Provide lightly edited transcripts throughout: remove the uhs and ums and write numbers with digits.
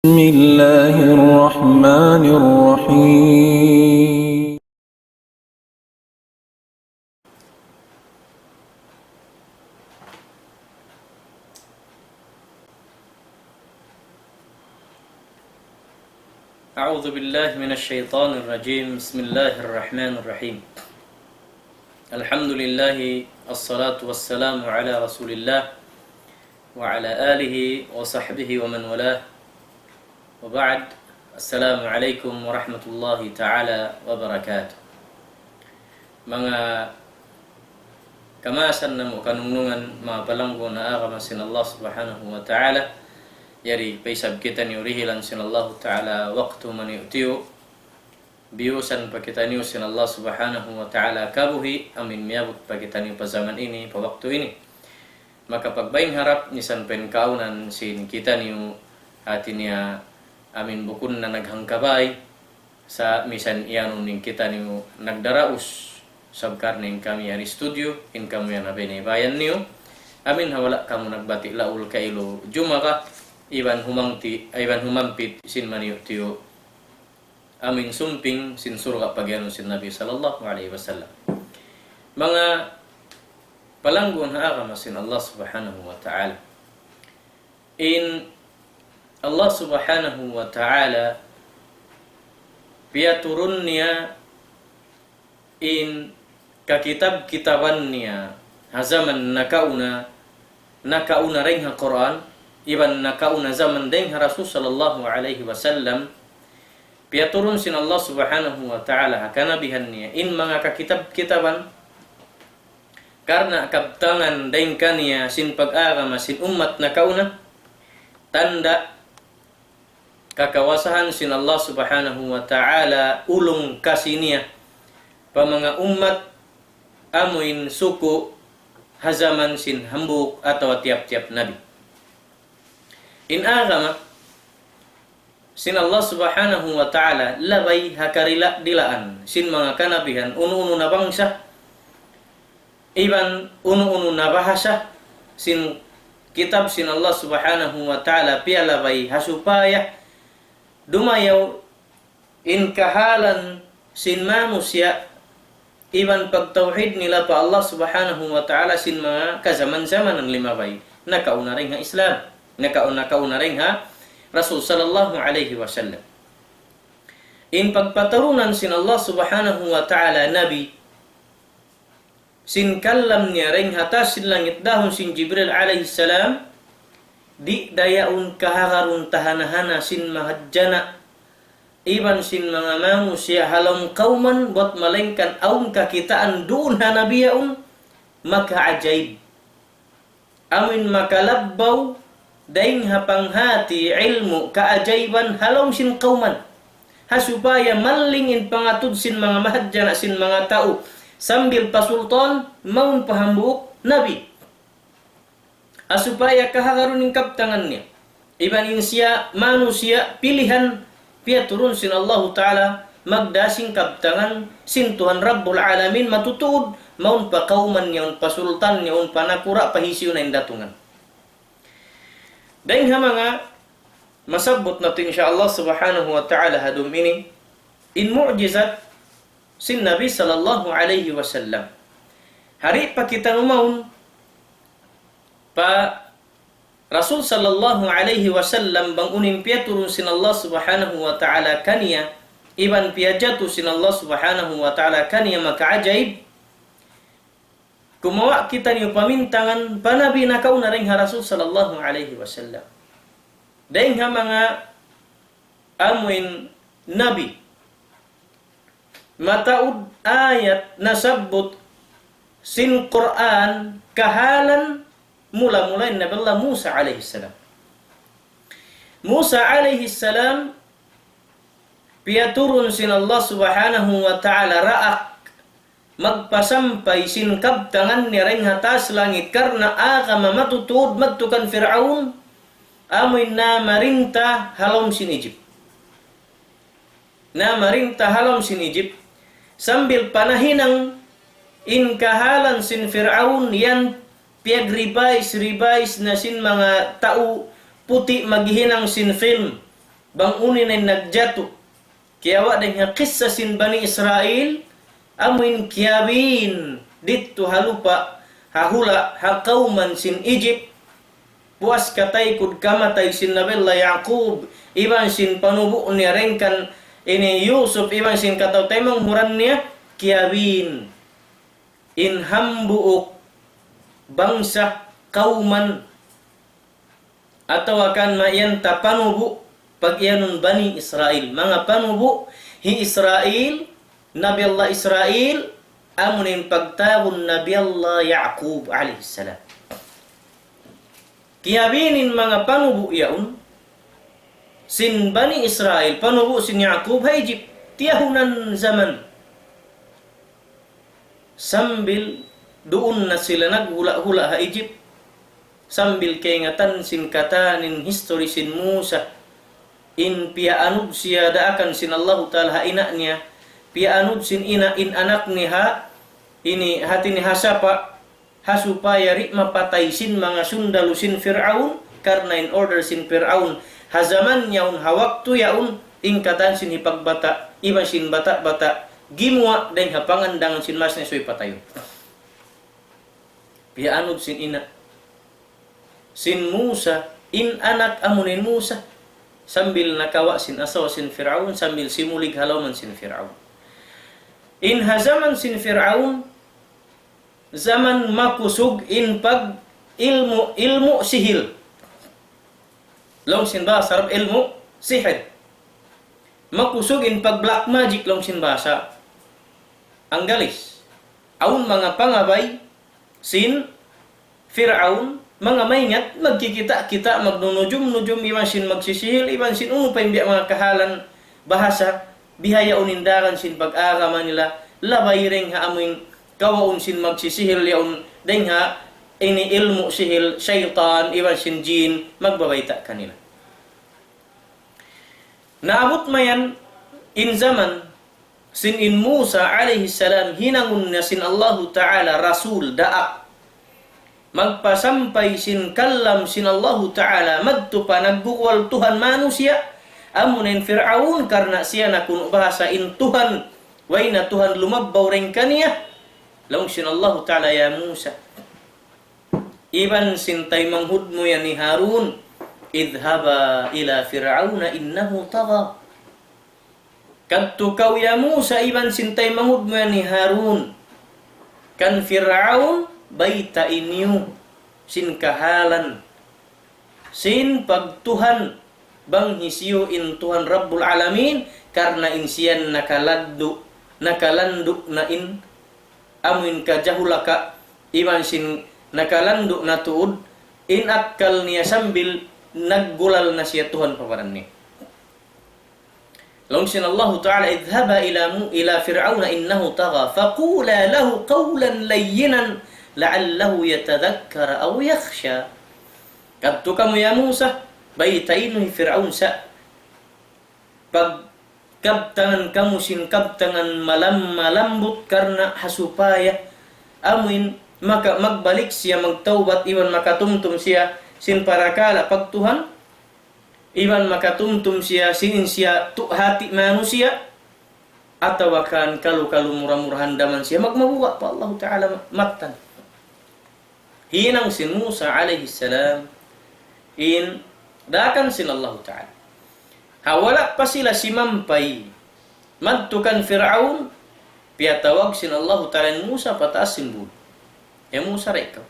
بسم الله الرحمن الرحيم. أعوذ بالله من الشيطان الرجيم. بسم الله الرحمن الرحيم. الحمد لله الصلاة والسلام على رسول الله وعلى آله وصحبه ومن والاه وبعد. السلام عليكم ورحمة الله تعالى وبركاته. Mga kamasan na mo kanunungan mga palanggo na agama sin Allah subhanahu wa ta'ala, yari paisab kita niyo rihilan sin Allah ta'ala waktu maniutiyo biusan pa kita niyo sin Allah subhanahu wa ta'ala kabuhi amin miyabot pa kita niyo pa zaman ini pa waktu ini. Maka pagbayang harap nisan penkaunan sin kita niyo hati niya amin bukun na naghangkabay sa misan iyanon ning kita niyo nagdaraus sabkarning kami ari studio in kamu yan abinibayan niyo amin hawala kamu nagbati laul kailo jumaka iban humampit sin maniyo tiyo amin sumping sin surga pagyanon sin Nabi sallallahu alaihi wasallam. Mga palanggon haagama sin Allah subhanahu wa ta'ala, in Allah subhanahu wa ta'ala piaturun niya in kakitab-kitaban niya hazaman nakauna ring ha Quran iban nakauna zaman ding ha Rasul sallallahu alaihi wasallam, piaturun sin Allah subhanahu wa ta'ala hakanabihan niya in mga kakitab-kitaban karna kabtangan ding kaniya sin pag-agama sin ummat nakauna tanda kakawasahan sin Allah subhanahu wa ta'ala ulong kasiniya pa mga ummat amuin suku hazaman sin hambuk atau tiap-tiap nabi. In agama sin Allah subhanahu wa ta'ala labay hakarila dilaan sin mga kanabihan unu-unu na bangsa iban unu-unu na bahasa sin kitab sin Allah subhanahu wa ta'ala pialabay hasupaya dumayaw in kahalan sin manusia iban pagtauhid nila pa Allah subhanahu wa ta'ala sin mga kazaman-zaman ng limabay nakauna rin ha Islam, nakauna rin ha Rasul sallallahu alaihi wasallam. In pagpatarunan sin Allah subhanahu wa ta'ala nabi sin kallam niya rin hata sin langit dahon sin Jibril alaihi salam di dayaun kahakarun tahanahana sin mahadjana iban sin mga manusia halang kauman buat malengkan aun kakitaan doon hanabiyaun maka ajaib amin makalabbaw daing hapanghati ilmu kaajaiban halong sin kauman hasupaya malingin pangatud sin mga mahadjana sin mga tao sambil pasultan maun pahambuk nabi asupaya kahagaruning kaptangannya iban insya manusia pilihan pia turun sin Allah ta'ala magdasing kaptangan sin Tuhan Rabbul Alamin matutuod maun pa kauman yaun pasultan yaun panakura pahisyo na indatungan. Dahil mga masabot natin insya Allah subhanahu wa ta'ala hadum ini in mu'jizat sin Nabi sallallahu alaihi wasallam hari pa kita umaun pa Rasul sallallahu alaihi wasallam bang unin piaturun sin Allah subhanahu wa ta'ala kaniya iban piajatu sin Allah subhanahu wa ta'ala kaniya maka ajaib kumawa kita niyo pamintangan panabi nakauna ring ha Rasul sallallahu alaihi wasallam dahil ha mga amuin nabi mataud ayat nasabot sin Quran kahalan mula-mula Nabi Allah Musa alaihi salam. Musa alaihi salam piaturun sin Allah subhanahu wa ta'ala ra'ak magpasampay sin kabtangan ni ring hatas langit karna agama matutud magtukan Fir'aun amoy na marinta halom sin Egypt. Na marinta halom sin Egypt sambil panahinang in kahalan sin Fir'aun yan piag ribais na sin mga tao puti maghinang sin film bang unin ay nagjato kaya wa din nga kissa sin Bani Israel amuin kiyabin dito halupa hahula hakauman sin Egypt puas katay kud kamatay sin Nabiyullah Yaqub iban sin panubo niya rengkan ini Yusuf iban sin kataw taymang huran niya kiyabin in hambuok bangsa kauman atau akan mayanta panubo pag iyanun Bani Israel mga panubo hi Israel Nabi Allah Israel amunin pagtawon Nabi Allah Yaqub alaihi salam kiyabinin mga panubo yaun sin Bani Israel panubo sin Yaqub ha Egypt tiyahunan zaman sambil doon na sila naghula-hula ha Egypt sambil kaingatan sin katanin history sin Musa in piaanud siya daakan sin Allah Ta'ala ha ina niya piaanud sin ina in anak niya ini hati ni hasapa hasupaya ri mapatay sin mga sundalo sin Fir'aun karna in order sin Fir'aun hazaman yaun hawaktu yaun ingkatan sin hipagbata iba sin bata-bata gimwa dan hapangandangan sin mas nesoy patayo piaanud sin ina sin Musa in anak amunin Musa sambil nakawa sin asawa sin Fir'aun sambil simulig halaman sin Fir'aun in hazaman sin Fir'aun zaman makusug in pag ilmu sihil long sin bahasa Arab ilmu sihir makusug in pag black magic long sin bahasa ang galis aun mga pangabay sin Fir'aun mga maingat magkikita-kita magnunujum-nujum iban sin magsisihil iban sin pa imbiya mga kahalan bahasa bihaya unindaran sin pag-araman nila labay ring ha amuin kawaun sin magsisihil yaun deng ha ini ilmu sihil syaitan iban sin jin magbabayta kanila naabot mayan in zaman sin in Musa alaihi salam hinangun na sin Allahu Ta'ala rasul daak magpasampay sin kallam sin Allahu Ta'ala madto pa nagbukwal Tuhan manusia amunin Fir'aun karna siya na kuno bahasa in Tuhan way na Tuhan lumabbaw rin kaniya laung sin Allahu Ta'ala ya Musa iban sintay manghud mo yan ni Harun idhaba ila Fir'auna innahu tagha kadto kaw ya Musa iban sintay manghud mo yan ni Harun kan Fir'aun baita inyo sin kahalan sin pagtuhan bang hisyo in Tuhan Rabbul Alamin karna insiyan nakalandu na in amuin ka jahulaka iman sin nakalandu na tuod in akal niya sambil naggulal na siya Tuhan paparan ni long sin Allah Ta'ala idhaba ila Fir'auna innahu tagha faqula lahu qawlan layyinan la'allahu yatadhakkara aw yakhsha kadto kamo ya Musa baytaino Fir'aun sa pag kabtangan kamu sin kabtangan malambot karna hasupaya amuin maka magbalik siya magtaubat iwan makatumtum siya sin parakala pag Tuhan iwan makatumtum siya sin siya hati manusia atau akan kalu murah-murahan daman siya magmabuwa pa Allah Ta'ala matan hinang sin Musa alaihi salam in dakan sin Allah Ta'ala hawala pa sila si mampay madtukan Fir'aun piyatawag sin Allah Ta'ala Musa pataas sin bud ya Musa rekaw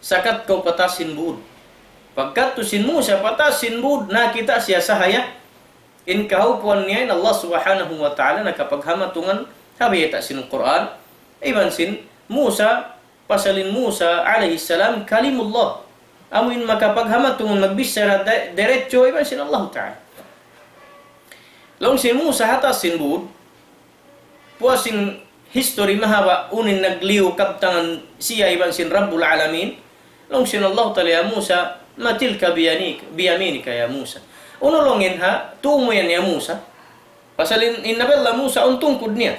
sakat kau pataas sin bud pagkat tu sin Musa pataas sin bud nakita siya sahaya in kahupuan niya in Allah Subhanahu wa Ta'ala nakapaghamatungan habiyata sin Quran iban sin Musa pasalin Musa alaihi salam kalimullah amuin makapaghamatungan magbisara diretso iban sin Allah Ta'ala long si Musa hatas sin bud puasing history mahaba unin nagliw kaptangan siya iban sin Rabbul Alamin long sin Allah Ta'ala ya Musa matilka biyaminika ya Musa unolongin ha tumo yan ya Musa pasalin inabella Musa untungkod niya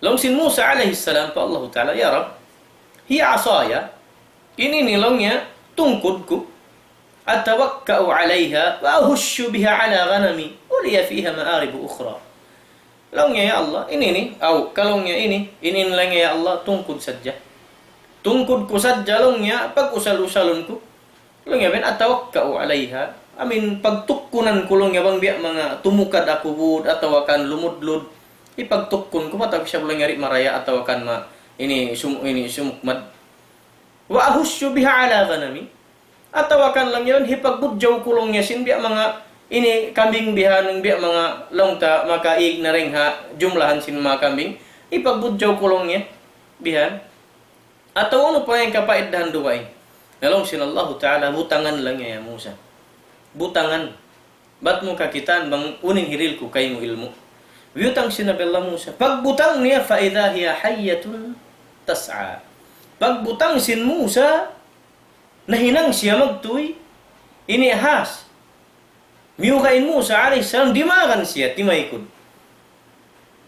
long sin Musa alaihi salam pa Allah Ta'ala ya Rab hiya asaya ini nilongnya tungkod ko atawakka'u 'alayha wa ahushu biha 'ala ghanami wa liya fiha ma'arib ukhra. Kalongnya ya Allah, ini nih, kalongnya ini lang ya Allah, tungkod sadya. Tungkod ko sadya longnya, pag usal-usalon ko. Kalongnya ben atawakka'u 'alayha. Amin pagtukkunan ko longnya bang biya mga tumukad ako bud atau akan lumudlod. Ipagtukkun ko matag siya lang ngari maraya atau akan ini sumukmad. Wa ahusyu biha 'ala ghanami. Atau akan lang yun hipagbudjaw kulong niya sin biya mga ini kambing biha ng biya mga longta makaig na ring ha jumlahan sin mga kambing ipagbudjaw kulong niya bihan. Atau ano pa yung kapaiddahan duway. Nalong sinallahu ta'ala butangan lang niya ya Musa. Butangan. Ba't mo kakitaan bang uning hiril ko kay mo ilmo. Butang sinabi Allah Musa. Pagbutang niya faidha hiya hayyatun tas'a. Pagbutang sin Musa nahinang siya magtuy. Ini ahas. Miyukain Musa alayhi salam dimakan siya timaykod.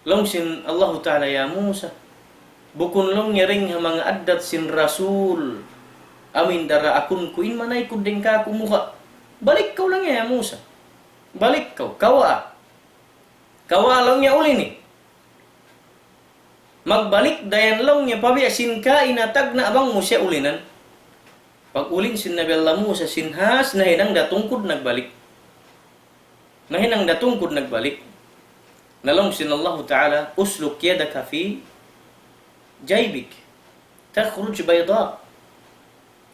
Long sin Allah Ta'ala ya Musa. Bukun long nyaring mga addat sin Rasul. Amin dara akun kuin manay kudeng ka kumuha. Balik kau lang ya Musa. Balik kau. Kawa. Kawa lang niya uli ni. Magbalik dayan lang niya pabiasin ka inatag na abang mo siya ulinan. Pag uling sin Nabi Allah Musa sinhas nahinang datungkod nagbalik. Nahinang datungkod nagbalik. Nalong sin Allah Ta'ala usluk yadaka fi jaybik. Takhruj bayda.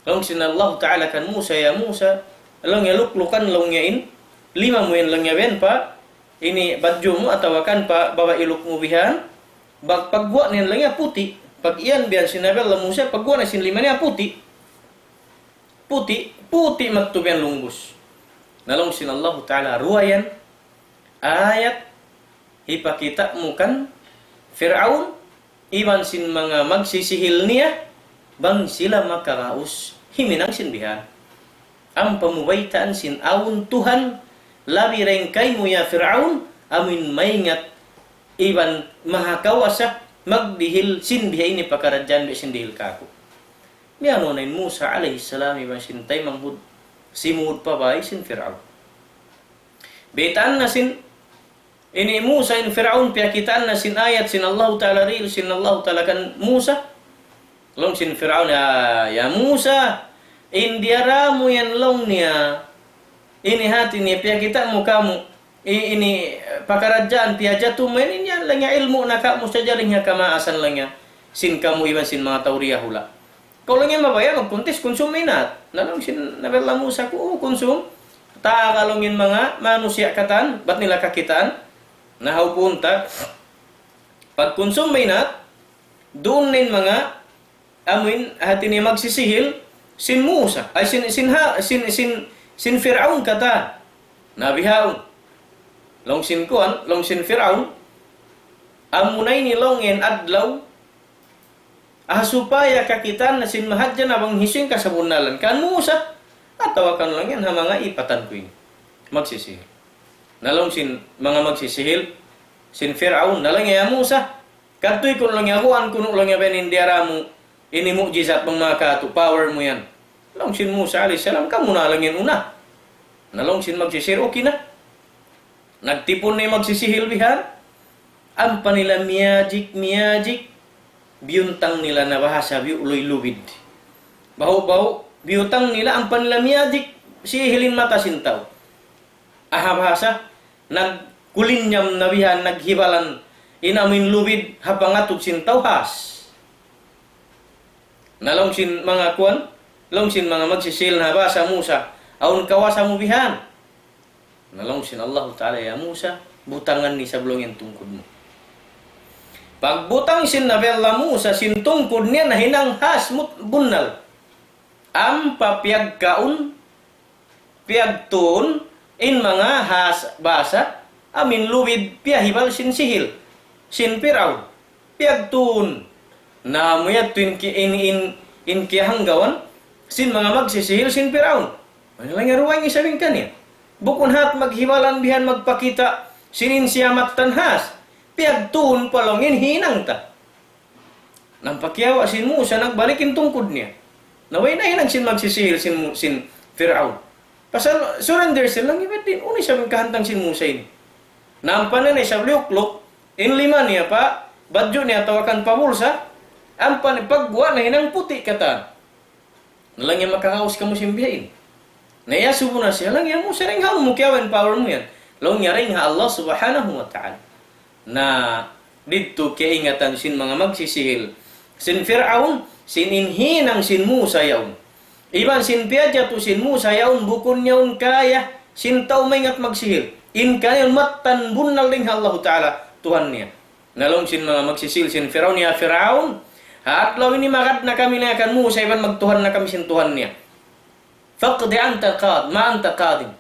Long sin Allah Ta'ala kan Musa ya Musa. Long ya luklukan long ya in. 5 mo yan lang ya ben pa. Ini badjo mo atawakan pa bawa iluk mo bihan. Pagwa niyan lang ya puti. Pag iyan biyan sin Nabi Allah Musa pagwa na sin 5 niya puti. Puti magtubian lungbus. Nalong sin Allah Ta'ala ruwayan ayat ipakita mo kan Fir'aun iwan sin mga magsisihil niya bang sila makaraos himinang sinbihan. Ang pamubaitaan sin awon Tuhan labi rengkay mo ya Fir'aun amin maingat iwan mahakawasa magdihil sinbiha ini pakaradyan bi sindihil kako. Niano na Musa alayhi salam ibang sintay manghud simud pa bay sin Fir'aun. Betaan na sin ini Musa in Fir'aun piyakitaan na sin ayat sin Allah Ta'ala ril sin Allah Ta'ala kan Musa. Long sin Fir'aun ya Musa indiara mo yan long niya. Ini hati niya piyakita mo kamu. Ini pakaradyan piyajatu mo ini niya lang ya ilmu na ka mo sa jaring niya kamaasan lang niya. Sin kamu iban sin mga tauriya hula. Kalau nga mabaya magkuntis konsum minat. Nalong sin Nabi Allah Musa ko konsum. Ta kalongin mga manusia katan, bat nila kakitaan. Nahaw punta. Pag konsum minat, doon nin mga amin hati ni magsisihil sin Musa ay sin Fir'aun kata. Nabihaon. Long sin kuan, long sin Fir'aun. Amunay ni longen adlaw supaya kakitan na sin mahadyan abang hising kasabunalan kan Musa atau akan lang yan mga ipatan ko ini magsisihil. Nalong sin mga magsisihil sin Fir'aun nalang ya Musa katoy kun lang yakuan kuno lang ya benindira mo ini mukjizat mga kato power mo yan. Nalong sin Musa alayhi salam kamu na lang yan una. Nalong sin magsisihil okay na. Nagtipon na magsisihil bihan ang panila miyajik biyuntang nila na bahasa biuloy lubid. Baho biyutang nila ang panlamiadik sihilin mata sintaw. Aha bahasa nagkulinyam nabihan naghibalan inamin lubid hapangatog sintaw has. Nalong sin mga kuan, long sin mga magsisil na bahasa Musa, aun kawasa mo bihan. Nalong sin Allah Ta'ala ya Musa, butangan ni sablong yang tungkod mo. Pagbutang sin Nabi Allah Musa sin tungkod niya na hinang has bunal. Ang papiyagkaun, piyagtun, in mga has basa, amin luwid piyahibal sin sihil, sin Fir'aun, piyagtun. Na muyat tuin in kiyahanggawan, sin mga magsisihil sin Fir'aun. Ano lang nga ruwang isabing kanya? Bukun hat maghiwalan bihan magpakita, sinin siya matanhas. Piyagtuon palongin hinang ta. Nang pakyawa sin Musa nagbalikin tungkod niya. Naway na hinang sin magsisihil sin Fir'aun. Pasal surrender sila lang ibad din. Uni siya kahantang sin Musa ini. Nampan na siya liuklok. In lima niya pa. Badyo niya tawakan pamulsa. Ampan pagwa na hinang puti kata. Nalang niya makakaus ka mo simbihin. Naya subo na siya lang yan mo. Siya rin ha mo kiyawan power mo yan. Laong niya rin ha Allah subhanahu wa ta'ala. Na dito kaya ingatan sin mga magsisihil. Sin Fir'aun, sin inhinang sin Musa yaon. Iban sin piadya to sin Musa yaon, bukon yaon kaya, sin tao may ngat magsihil. In kaya matan bunaling Allah Ta'ala, Tuhan niya. Nalong sin mga magsisihil, sin Fir'aun niya, Fir'aun, at law ini makat na kami na akan Musa, iban magtuhan na kami sin Tuhan niya. Faqdi anta qad, ma anta qadim.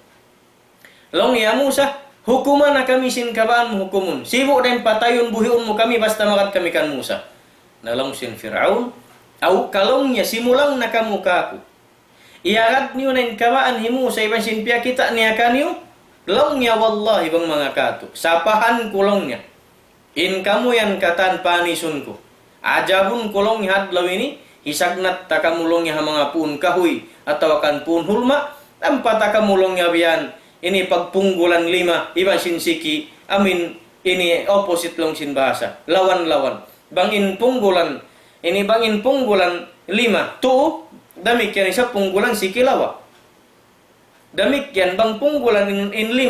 Long niya Musa, hukuman na kami sin kabaan mo hukumun. Sibo din patayon buhiun mo kami basta makat kami kan Musa. Nalong sin Fir'aun, au kalong niya simulang na kamuka ko. Iagad niyo na kabaan hi Musa iban sin piya kita niya kanyo. Long niya wallahi bang mga kato. Sapahan kulong niya. In kamu yan katan panisun ko. Ajabun kulong niya hadlaw ini. Hisagnat takamulong niya mga pun kahoy. Atau akan pun hulma. Tampa takamulong niya biyan. Ini pagpunggulan 5, iba sinsiki, amin, ini opposite long sin bahasa. Lawan-lawan. Bangin punggulan, ini bangin punggulan 5, tu, demikian isa punggulan siki lawa. Demikian bang punggulan in 5,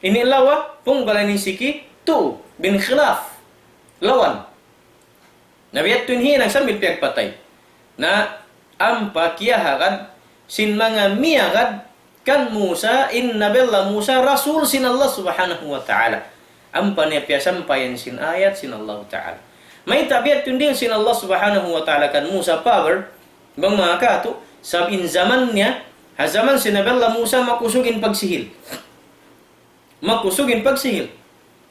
ini lawa, punggulan in siki, tu, bin khilaf. Lawan. Nabiyat tun hinang sambil pihak patay. Na, ampa kiyahagad, sin mga miyagad, kan Musa inna bella Musa rasul sin Allah subhanahu wa ta'ala. Ampa niya piya sampayan sin ayat sin Allah ta'ala. May tabiat tundil sin Allah subhanahu wa ta'ala kan Musa power. Bang mga kato, sabin zaman niya, hazaman sin bella Musa makusugin pagsihil. Makusugin pagsihil.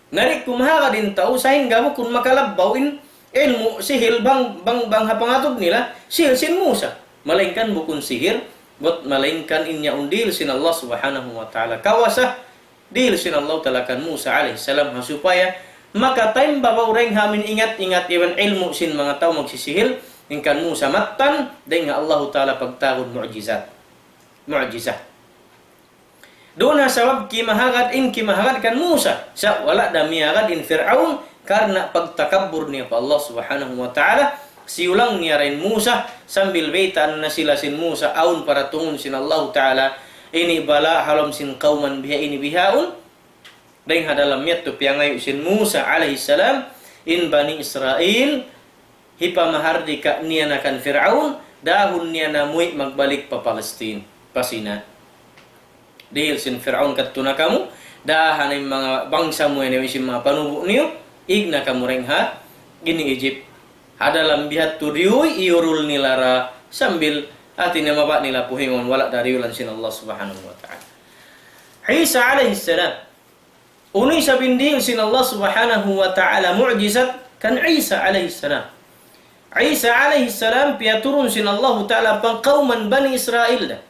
Narik kumaha din tao sa hingga mo kung makalabbawin ilmu sihil bang hapangatog nila sihil sin Musa. Malaingkan bukun sihir. Buat malainkan inya undil sin Allah subhanahu wa ta'ala. Kawasa dil sin Allah ta'ala kan Musa alaihissalam supaya maka time babaw reng hamin ingat-ingat iwan ilmu sin mga tao magsisihil ingkan Musa matan dengan Allah ta'ala pagtahun mu'jizat. Mu'jizat. Doon na sawab kimahagad kan Musa sa wala damiyagad in Fir'aun karena pagtakabbur niya pa Allah subhanahu wa ta'ala. Siulang niya rin Musa sambil baitan na sila sin Musa aun para tungun sin Allah Ta'ala ini bala halam sin kauman biha ini bihaun dahil hadalam yat tu piangay sin Musa alaihissalam in Bani Israel hipamahar di ka niya na kan Fir'aun dahon niya na mu'y magbalik pa Palestine pasina dahil sin Fir'aun katuna kamu dahan ay mga bangsa mo yan sin mga panubo niyo igna kamu rin ha gini Egypt. Adalam bihat turiuy iurul nilara sambil atin mabak nila puhingon wala dariulan sin Allah subhanahu wa ta'ala. Isa alaihissalam. Uni sa binding sin Allah subhanahu wa ta'ala mu'jizat kan Isa alaihissalam. Isa alaihissalam piaturun sin Allah ta'ala pang kauman Bani Israel da.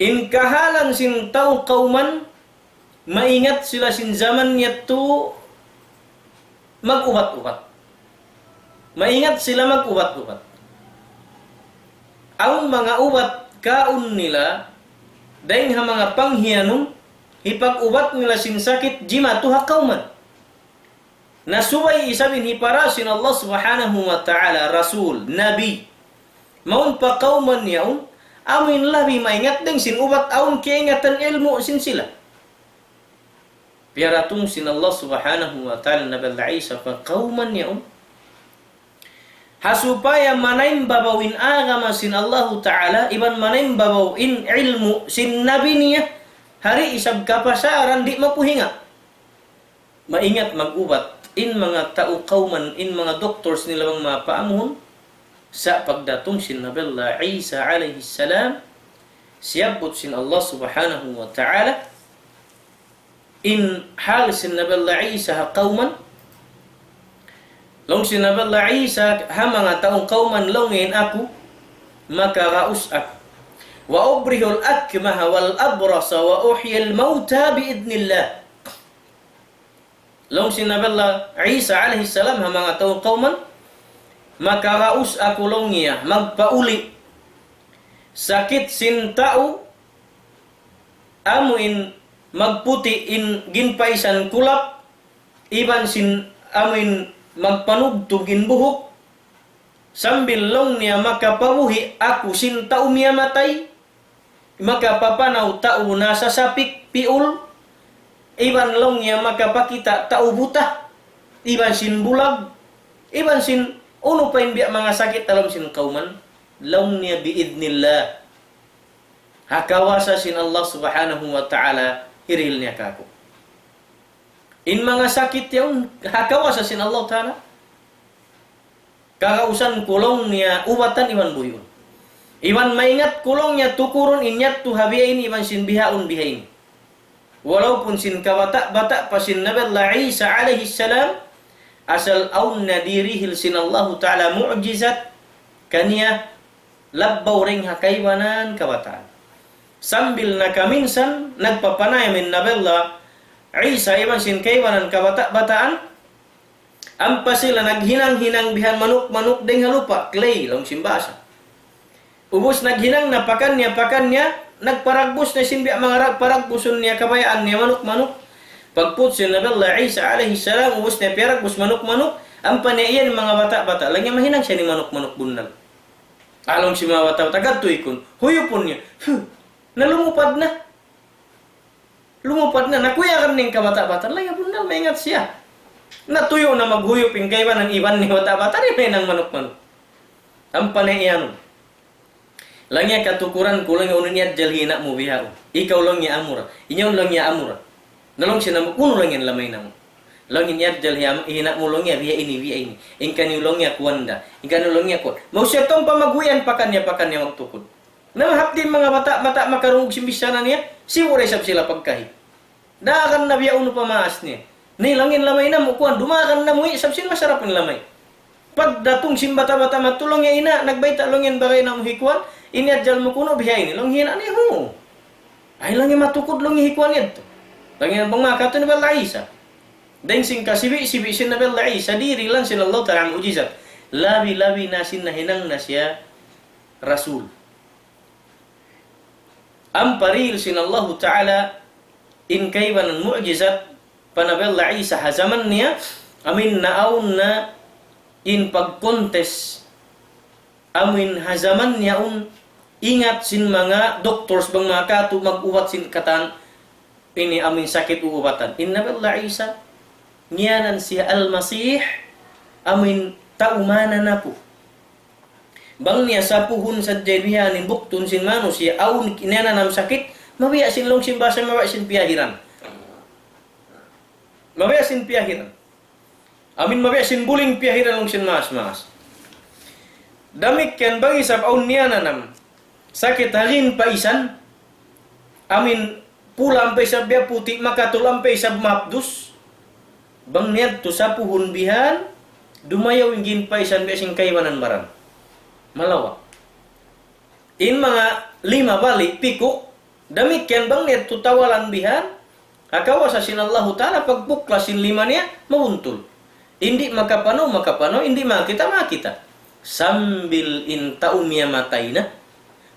In kahalan sin tau kauman maingat sila sin zaman yaitu mag-ubat-ubat. Maingat sila mag-ubat-ubat. Ang mga ubat kaun nila dahil nga mga panghiyanong hipag-ubat nila sin sakit jimatuha kauman. Nasubay isabin hipara sin Allah subhanahu wa ta'ala rasul, nabi. Maun pa kauman yaon amin labi maingat ding sin ubat aun kiingatan ilmu sin sila. Piaratung sin Allah subhanahu wa ta'ala nabala Isa pa kauman yaon hasupaya manaim babawin agama sin Allah Ta'ala iban manaim babawin ilmu sin nabi niya hari isab kapasaran di mapuhinga maingat magubat in mga tao kauman in mga doctors nila bang mapaamuhon sa pagdatong sin nabilla Isa alaihissalam siyabot sin Allah subhanahu wa ta'ala in hal sin nabilla Isa kauman long sinaballa Isa ha mga taong kauman longin ako makaraus ako wa ubrihul akmaha wal abrasa wa uhyil mauta biidnillah. Long sinaballa Isa alaihissalam ha mga taong kauman makaraus ako long niya magpauli sakit sin tao amuin magputi in ginpaisan kulap iban sin amuin magpanugtog in buhok sambil long niya makapabuhi ako sin tao miya matay makapapanaw tao nasa sapik piul iban long niya makapakita tao buta iban sin bulag iban sin uno pa biya mga sakit alam sin kauman long niya biidnillah hakawasa sin Allah subhanahu wa ta'ala hiril niya kako. In mga sakit yun, hakawasa sin Allah ta'ala. Kakausan kulong niya ubatan iwan buyun. Iwan maingat kulong niya tukurun inyat tuhabiain iwan sin bihaun bihain. Walaupun sin kabata-bata pa sin Nabi Allah Isa alaihi salam asal aun nadirihil sin Allah ta'ala mu'jizat kaniya labbaw ring hakaiwanan kabataan. Sambil nakaminsan nagpapanay min Nabi Allah Isa iban sin kaiwanan kabata-bataan ampa sila naghinang-hinang bihan manuk-manuk deng halupa clay long simbasa. Ubus naghinang na pakan niya nagparagbus na sin biya mga paragbuson niya kabayaan niya manuk-manuk. Pagput sin Nabi Allah Isa alaihi salam ubus niya piragbus manuk-manuk ampa niya iyan mga bata-bata lang mahinang siya ni manuk-manuk bunal. Along si mga bata-bata gadtoy kun huyupon niya. Na lumupad na. Nakuya kan ning kabata-bata. Laya bundal, maingat siya. Natuyo na maghuyop yung kaiba ng iban ni bata-bata. Rin ng manok-manok. Ang panay iyan. Langya katukuran ko lang yung niya jalhina mo biha. Ikaw lang niya amura. Inyaw lang niya amura. Nalong siya na mo. Kuno lang yan lamay na mo. Langin niya jalhina mo lang niya biha ini. Ingkan yung lang niya kuwanda. Ingkan yung lang niya kuwanda. Mau siya tong pamaguyan pakan niya magtukod. Namahap din mga bata makarungog simbisyanan niya, siguro isap sila pagkahit. Daakan na biya uno pamaas niya. Nilangin lamay na mo, kuhan, dumakan na mo, isap sila masarap ng lamay. Pagdatong simbata-bata matulong niya ina, nagbayta lang yan bagay na mo hikuan, iniadjal mo kuno bihay ni, lang hina niya ho. Ay lang yung matukod lang yung hikuan niya to. Lang yung bang makato ni Bala Isa. Dahil sing kasibi sin na Bala Isa, diri lang sin Allah ta'ala mu'jizat. Labi-labi na sin na hinang na siya, Rasul. Ang paril sin Allah Ta'ala in kaiwanan mu'jizat panabella Isa hazaman niya amin naawon na in pagkontes amin hazaman niya ingat sin mga doctors bang mga katu mag-uwat sin katan ini amin sakit uubatan in nabella Isa niyanan siya al-Masih amin taumana na po. Bang niya sa puhun sa jaybihanin buktun sin manu siya aun kinananam sakit mabiya sin long simbasa mabiya sin piyahiran. Mabiya sin piyahiran. Amin mabiya sin buling piyahiran long sin mas. Damik ken bang isab aun niyananam sakit harin paisan amin pula ampay sa biya puti makatul ampay sa mapdus bang niya to sa puhun bihan dumayaw ingin paisan biya sin kaiwanan maran. Malawa. In mga 5 balik pikuk, damikian bang niya tutawalan bihan, hakawasa sin Allah Ta'ala pagbuklas sin 5 niya, mawuntul. Hindi makapano, hindi makita. Sambil intau niya matay na,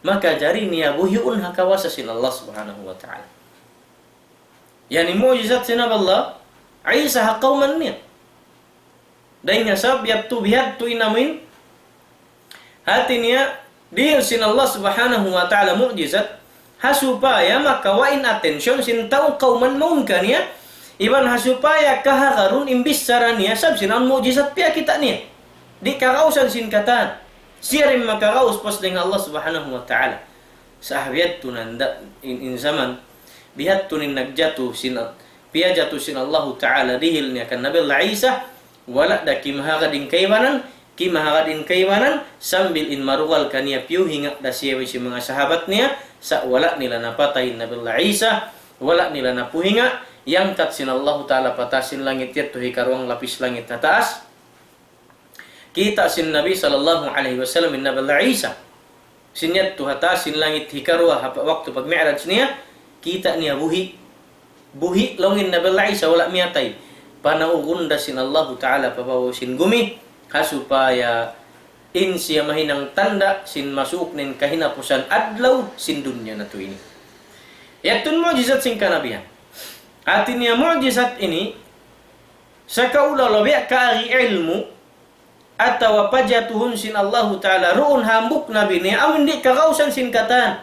maka jari niya buhiun hakawasa sin Allah Subhanahu wa Ta'ala. Yani mu'jizat sin Allah, Isa hakauman niya. Dahil nga sabyat tu bihat tu inamin, hati niya dihil sin Allah Subhanahu wa Ta'ala mu'jizat hasupaya makawain atensyon sin taong kauman maun ka niya iban hasupaya kahakarun imbis sara niya sab sinan mu'jizat piya kita niya di kakausan sin katan siya rin makakaus pas dengan Allah Subhanahu wa Ta'ala sahabiyat tunanda in zaman bihat tunin nagjatu sin piya jatu sin Allah Ta'ala dihil niya kan Nabi Allah Isa wala da kimahagading kaiwanan sambil in marugal kaniya piu hinga da siya si mga sahabat niya sa wala nila napatay Nabi Allah Isa wala nila napuhinga yang kat sin Allah Ta'ala patasin langit yat tuhi karwang lapis langit na taas kita sin Nabi sallallahu alaihi wasallam in Nabi Allah Isa sinyat tu hatasin langit hikarwa waktu pag mi'raj niya kita niya buhi longin Nabi Allah Isa wala miyatay panaugunda sin Allah Ta'ala papawasin gumi hasupaya in siya mahinang tanda sin masuk nin kahinapusan adlaw sin dunya na to ini. Yatun mu'jizat sin kanabihan. Atin niya mu'jizat ini sa kaulalabi kaari ilmu atawa pajatuhun sin Allah Ta'ala ruun hambuk nabi ni amin di kakausan sin katan.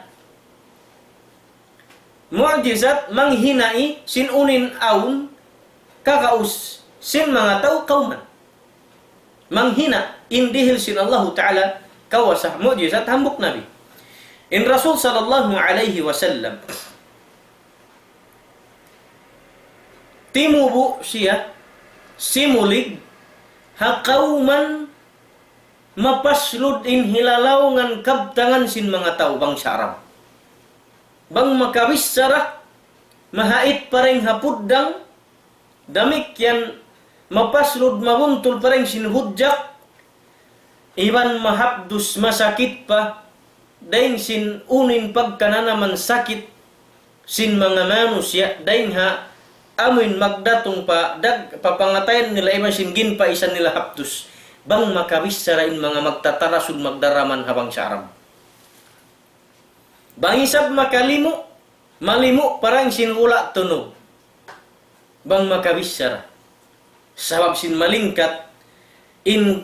Mu'jizat manghinai sin unin aun kakaus sin mga tao kauman. Manghina indihil sin Allah Ta'ala kawasah mu'jizat hambuk nabi. In Rasul sallallahu alaihi wasallam timubu siya simulig hakauman mapaslud in hilalawngan kabtangan sin mga tao bang syarab. Bang makawis sarah mahait pareng hapuddang damik yan mapaslud mabuntul pareng sin hudjak iban mahabdus masakit pa daing sin unin pagkananaman sakit sin mga manusia daing ha amin magdatong pa papangatayan nila iba singgin pa isa nila haptus bang makawis sarain mga magtatarasun magdaraman habang syarab. Bang isab makalimu malimu parang sinula tunog bang makawis sara sabab sin malingkat in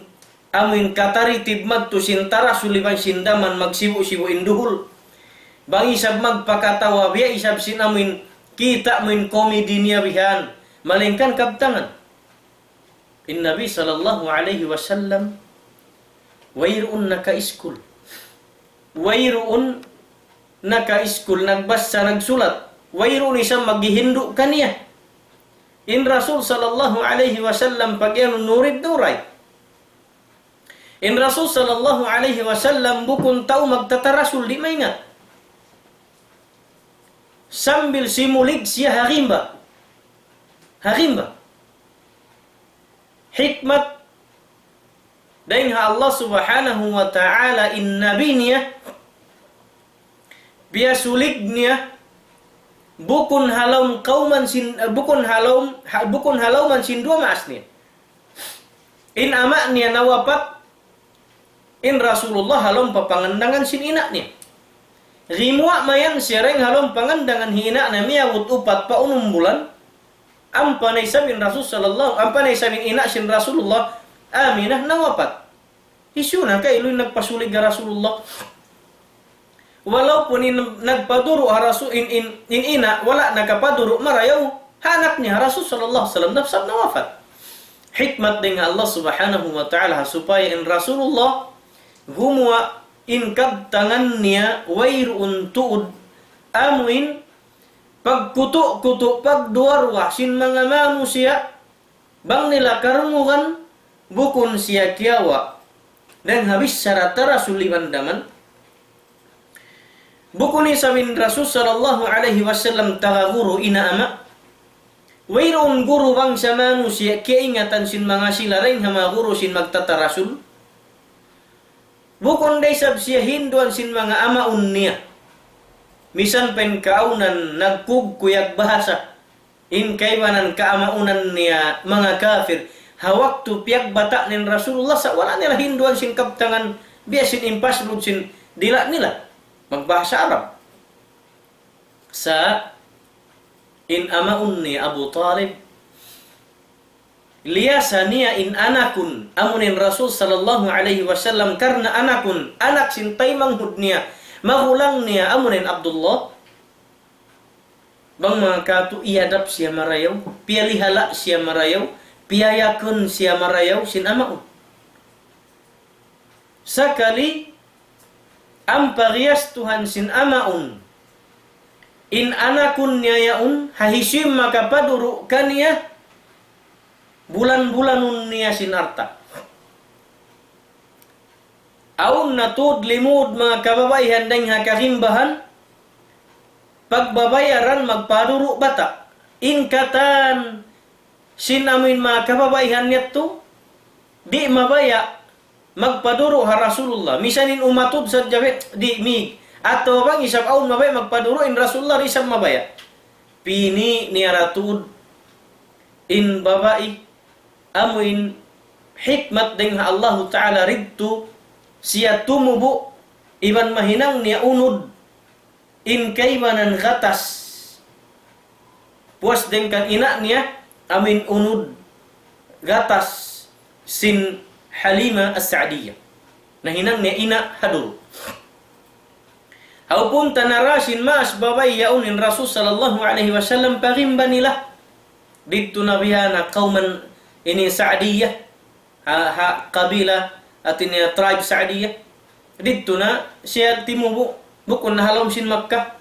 amin kataritib magtu sin tarasuliban sindaman magsibu-sibu induhul bang isab magpakatawa biya isab sin amin kita min komedi niya bihan malingkan kabtangan. In Nabi sallallahu alaihi wasallam wayruun nakaiskul nagbasa nagsulat wayruun isang maghihindu kaniya. In Rasul sallallahu alaihi wasallam pagyan nurid nuray. In Rasul sallallahu alaihi wasallam bukun tao magtatarasul di maingat sambil simulig siya harimba. Hikmat daing Allah subhanahu wa ta'ala in nabi niya biasulig niya bukun halauman sin dua maas niya. In ama niya nawapat in Rasulullah halom papangandangan sin ina niya. Rimua mayan sireng halom pangandangan hina na miyawut upat pa unong bulan ampanay sabin ina sin Rasulullah Aminah nawapat. Isuna kay iluy nagpasulig ga Rasulullah. Walaupun nagpaduro in ina wala nakapaduro marayaw hanak niya Rasul sallallahu alaihi wasallam nafsab nawafat. Hikmat din Allah subhanahu wa ta'ala supaya in Rasulullah humwa in kabtangan niya wayrun tuud amuin pagkuto-kuto pagduarwa sin mga manusia bang nila karungukan bukun siya kiyawa dan habis saratara suliman daman bukun isa min Rasul sallallahu alaihi wasallam tagaguru ina ama wayrun guru bang sa manusia kiingatan sin mga sila rin hama guru sin magtatarasul bukon day sab siya hinduan sin mga amaun niya. Misan pen kaunan nagkugkuyag bahasa. In kaywanan kaamaunan niya mga kafir. Hawak tu piyak bata nin Rasulullah sa wala nila hinduan sin kaptangan biya sin impaslud sin dila nila. Magbahasa Arab. Sa in amaun ni Abu Talib liyasa niya in anakun amunin Rasul sallallahu alaihi wasallam karena anakun anak sintay manghud niya magulang niya amunin Abdullah bang mga katu iadap siya marayaw pialihala siya marayaw piyayakun siya marayaw sin amaun sakali amparias Tuhan sin amaun in anakun niya yaun hahisim makapaduru kaniya bulan-bulanun niya sinarta. Aun natud limud mga kababaihan dahing hakarimbahan pagbabayaran magpaduro bata. Inkatan sinamin mga kababaihan nito di mabaya magpaduro ha Rasulullah. Misanin umatud sa jabit di mig. Ato bang isab aun mabaya magpaduro in Rasulullah isab mabaya. Pini niaratud in babai amuin hikmat dengan Allah Ta'ala ridtu siya tumubo iban mahinang niya unod in kaymanan gatas puas dengkan ina niya amin unod gatas sin Halima as-Sa'diyah nahinang niya ina hadul haupun tanarasin mas babay yaunin Rasul sallallahu alaihi wasallam pagimba nila dito na bihana kauman ini Sa'diyah kabila at ini tribe Sa'diyah dito na siya timubo bukon na halom sin Makkah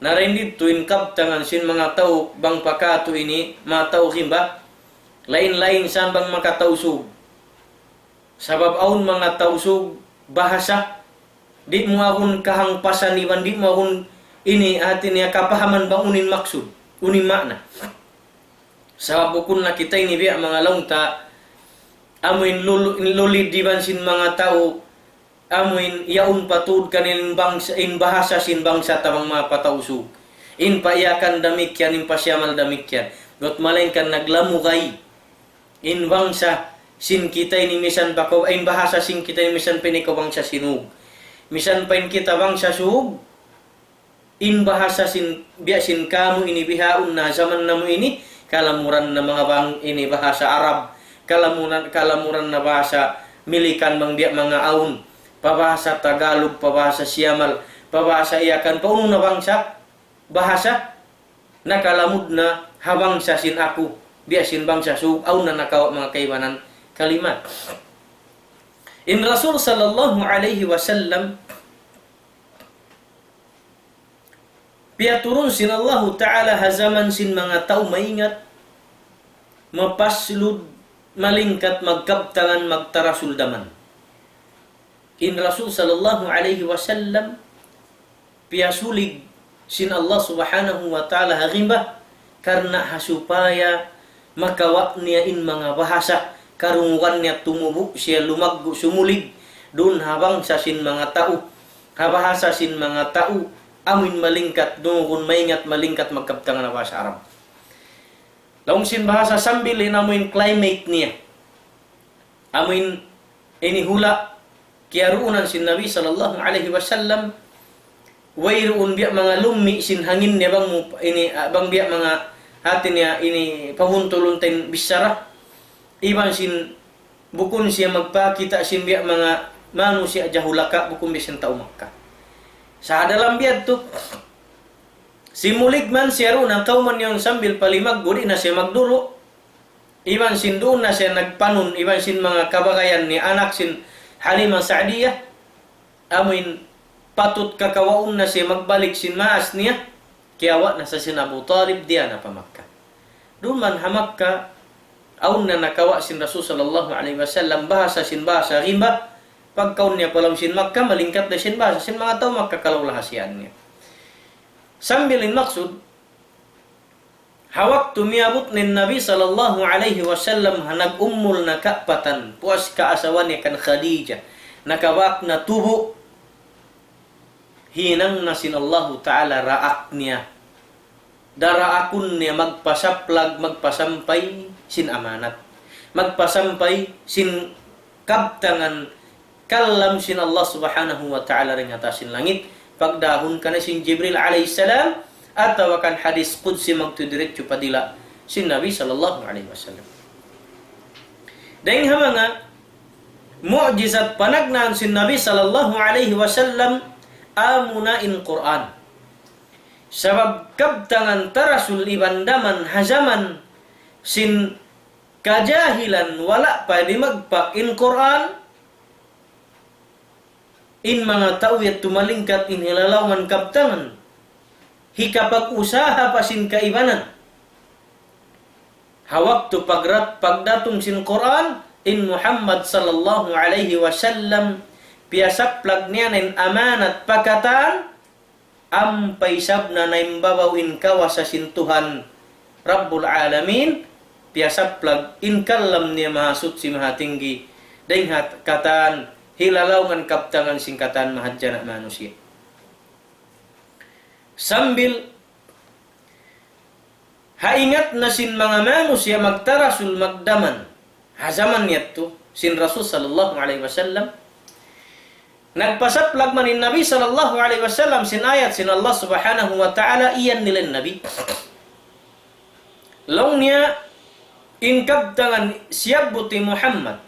na rin dito in kaptangan sin mga tao bang pakato ini mga tao kimba lain-lain san bang makatausog sabab aun mga tausog bahasa di mo akong kahangpasan iban di mo akong ini atin niya kapahaman bang unin maksud unin makna sabab bukun na kita ini biya mga launta amuin lulid diban sin mga tao amuin yaun patud kanin bangsa in bahasa sin bangsa tabang mga patausog in paiyakan damikyan in pasyamal damikyan got malengkan naglamugay in bangsa sin kita ini misan bakaw in bahasa sin kita ini misan pinikaw bangsa sinug misan pain kita bangsa sug in bahasa sin biya sin kamu ini bihaun na zaman namu ini kalamuran na mga bang ini bahasa Arab kalamuran na bahasa milikan bang dia mga aun pabahasa Tagalog pabahasa Siamal pabahasa iyakan paunong na bangsa bahasa nakalamud na habangsa sin aku dia sin bangsa sug aun na nakaw mga kaibanan kalimat in Rasul sallallahu alaihi wasallam piaturun sin Allah Ta'ala hazaman sin mga tao maingat mapaslud malingkat magkabtangan magtarasuldaman in Rasul sallallahu alaihi wasallam piasulig sin Allah subhanahu wa ta'ala hagimba karena hasupaya makawa niya in mga bahasa karunguan niya tumubo siya lumaggo sumulig dun habang sa sin mga tao habahasa sin mga tao amin malingkat dungun maingat malingkat magkabtangan na bahasa Arab laung sin bahasa sambil inamuin climate niya amin inihula kiaruunan sin Nabi sallallahu alaihi wasallam wayruun biya mga lumi sin hangin niya bang ini bang biya mga hatin niya ini pahuntuluntin bisara iban sin bukun siya magpakita sin biya mga manusia jahulaka bukun biya sin tao Makkah sa dalam biad tu simulig man siya ro ng kauman yung sambil palimag gudi na siya magduro iban sin doon na siya nagpanon iban sin mga kabagayan ni anak sin Halima Sa'diyah amin patut kakawaon na siya magbalik sin maas niya kiyawa na sa sin Abu Talib diya na pa Makkah doon man hamakka aun na nakawa sin Rasul sallallahu alaihi wasallam bahasa sin bahasa rimba pagkaun niya palam sin Makkah malingkat na sin bahasa sin mga tao magkakalaw lahasian niya sambilin maksud hawak tumiabot ni Nabi sallallahu alaihi wasallam hanag ummul na kapatan puas kaasawan niya kan Khadijah nakawak na tubo hinang na sin Allah Ta'ala raak niya daraakun niya magpasaplag magpasampay sin amanat magpasampay sin kabtangan kalam sin Allah subhanahu wa ta'ala ring atasin langit pagdahon ka na sin Jibril alayhi salam atau kan hadis qudsi magtudiretso padila sin Nabi sallallahu alaihi wasallam dahil hamanga mu'jizat panagnan sin Nabi sallallahu alaihi wasallam amuna in Quran sabab kabtangan tarasul ibandaman hazaman sin kajahilan wala pa di magpa in Quran in mga tao yat tumalingkat in hilalawan kabtangan hikapag usaha pa sin kaibanan hawak tu pagdatong sin Quran in Muhammad sallallahu alaihi wasallam piasaplag niya na amanat pakataan ampay sabna na imbabawin kawa sa sintuhan Rabbul Alamin piasaplag in kalam niya mahasut si mahatinggi dahil kataan hilalawngan kaptangan singkatan mahadyan na manusia sambil haingat na sin mga manusia magtarasul magdaman hazaman niyat to sin Rasul sallallahu alaihi wasallam Nagpasaplag man in Nabi sallallahu alaihi wasallam sin ayat sin Allah subhanahu wa ta'ala iyan nila Nabi. Long niya inkabtangan siyab buti Muhammad.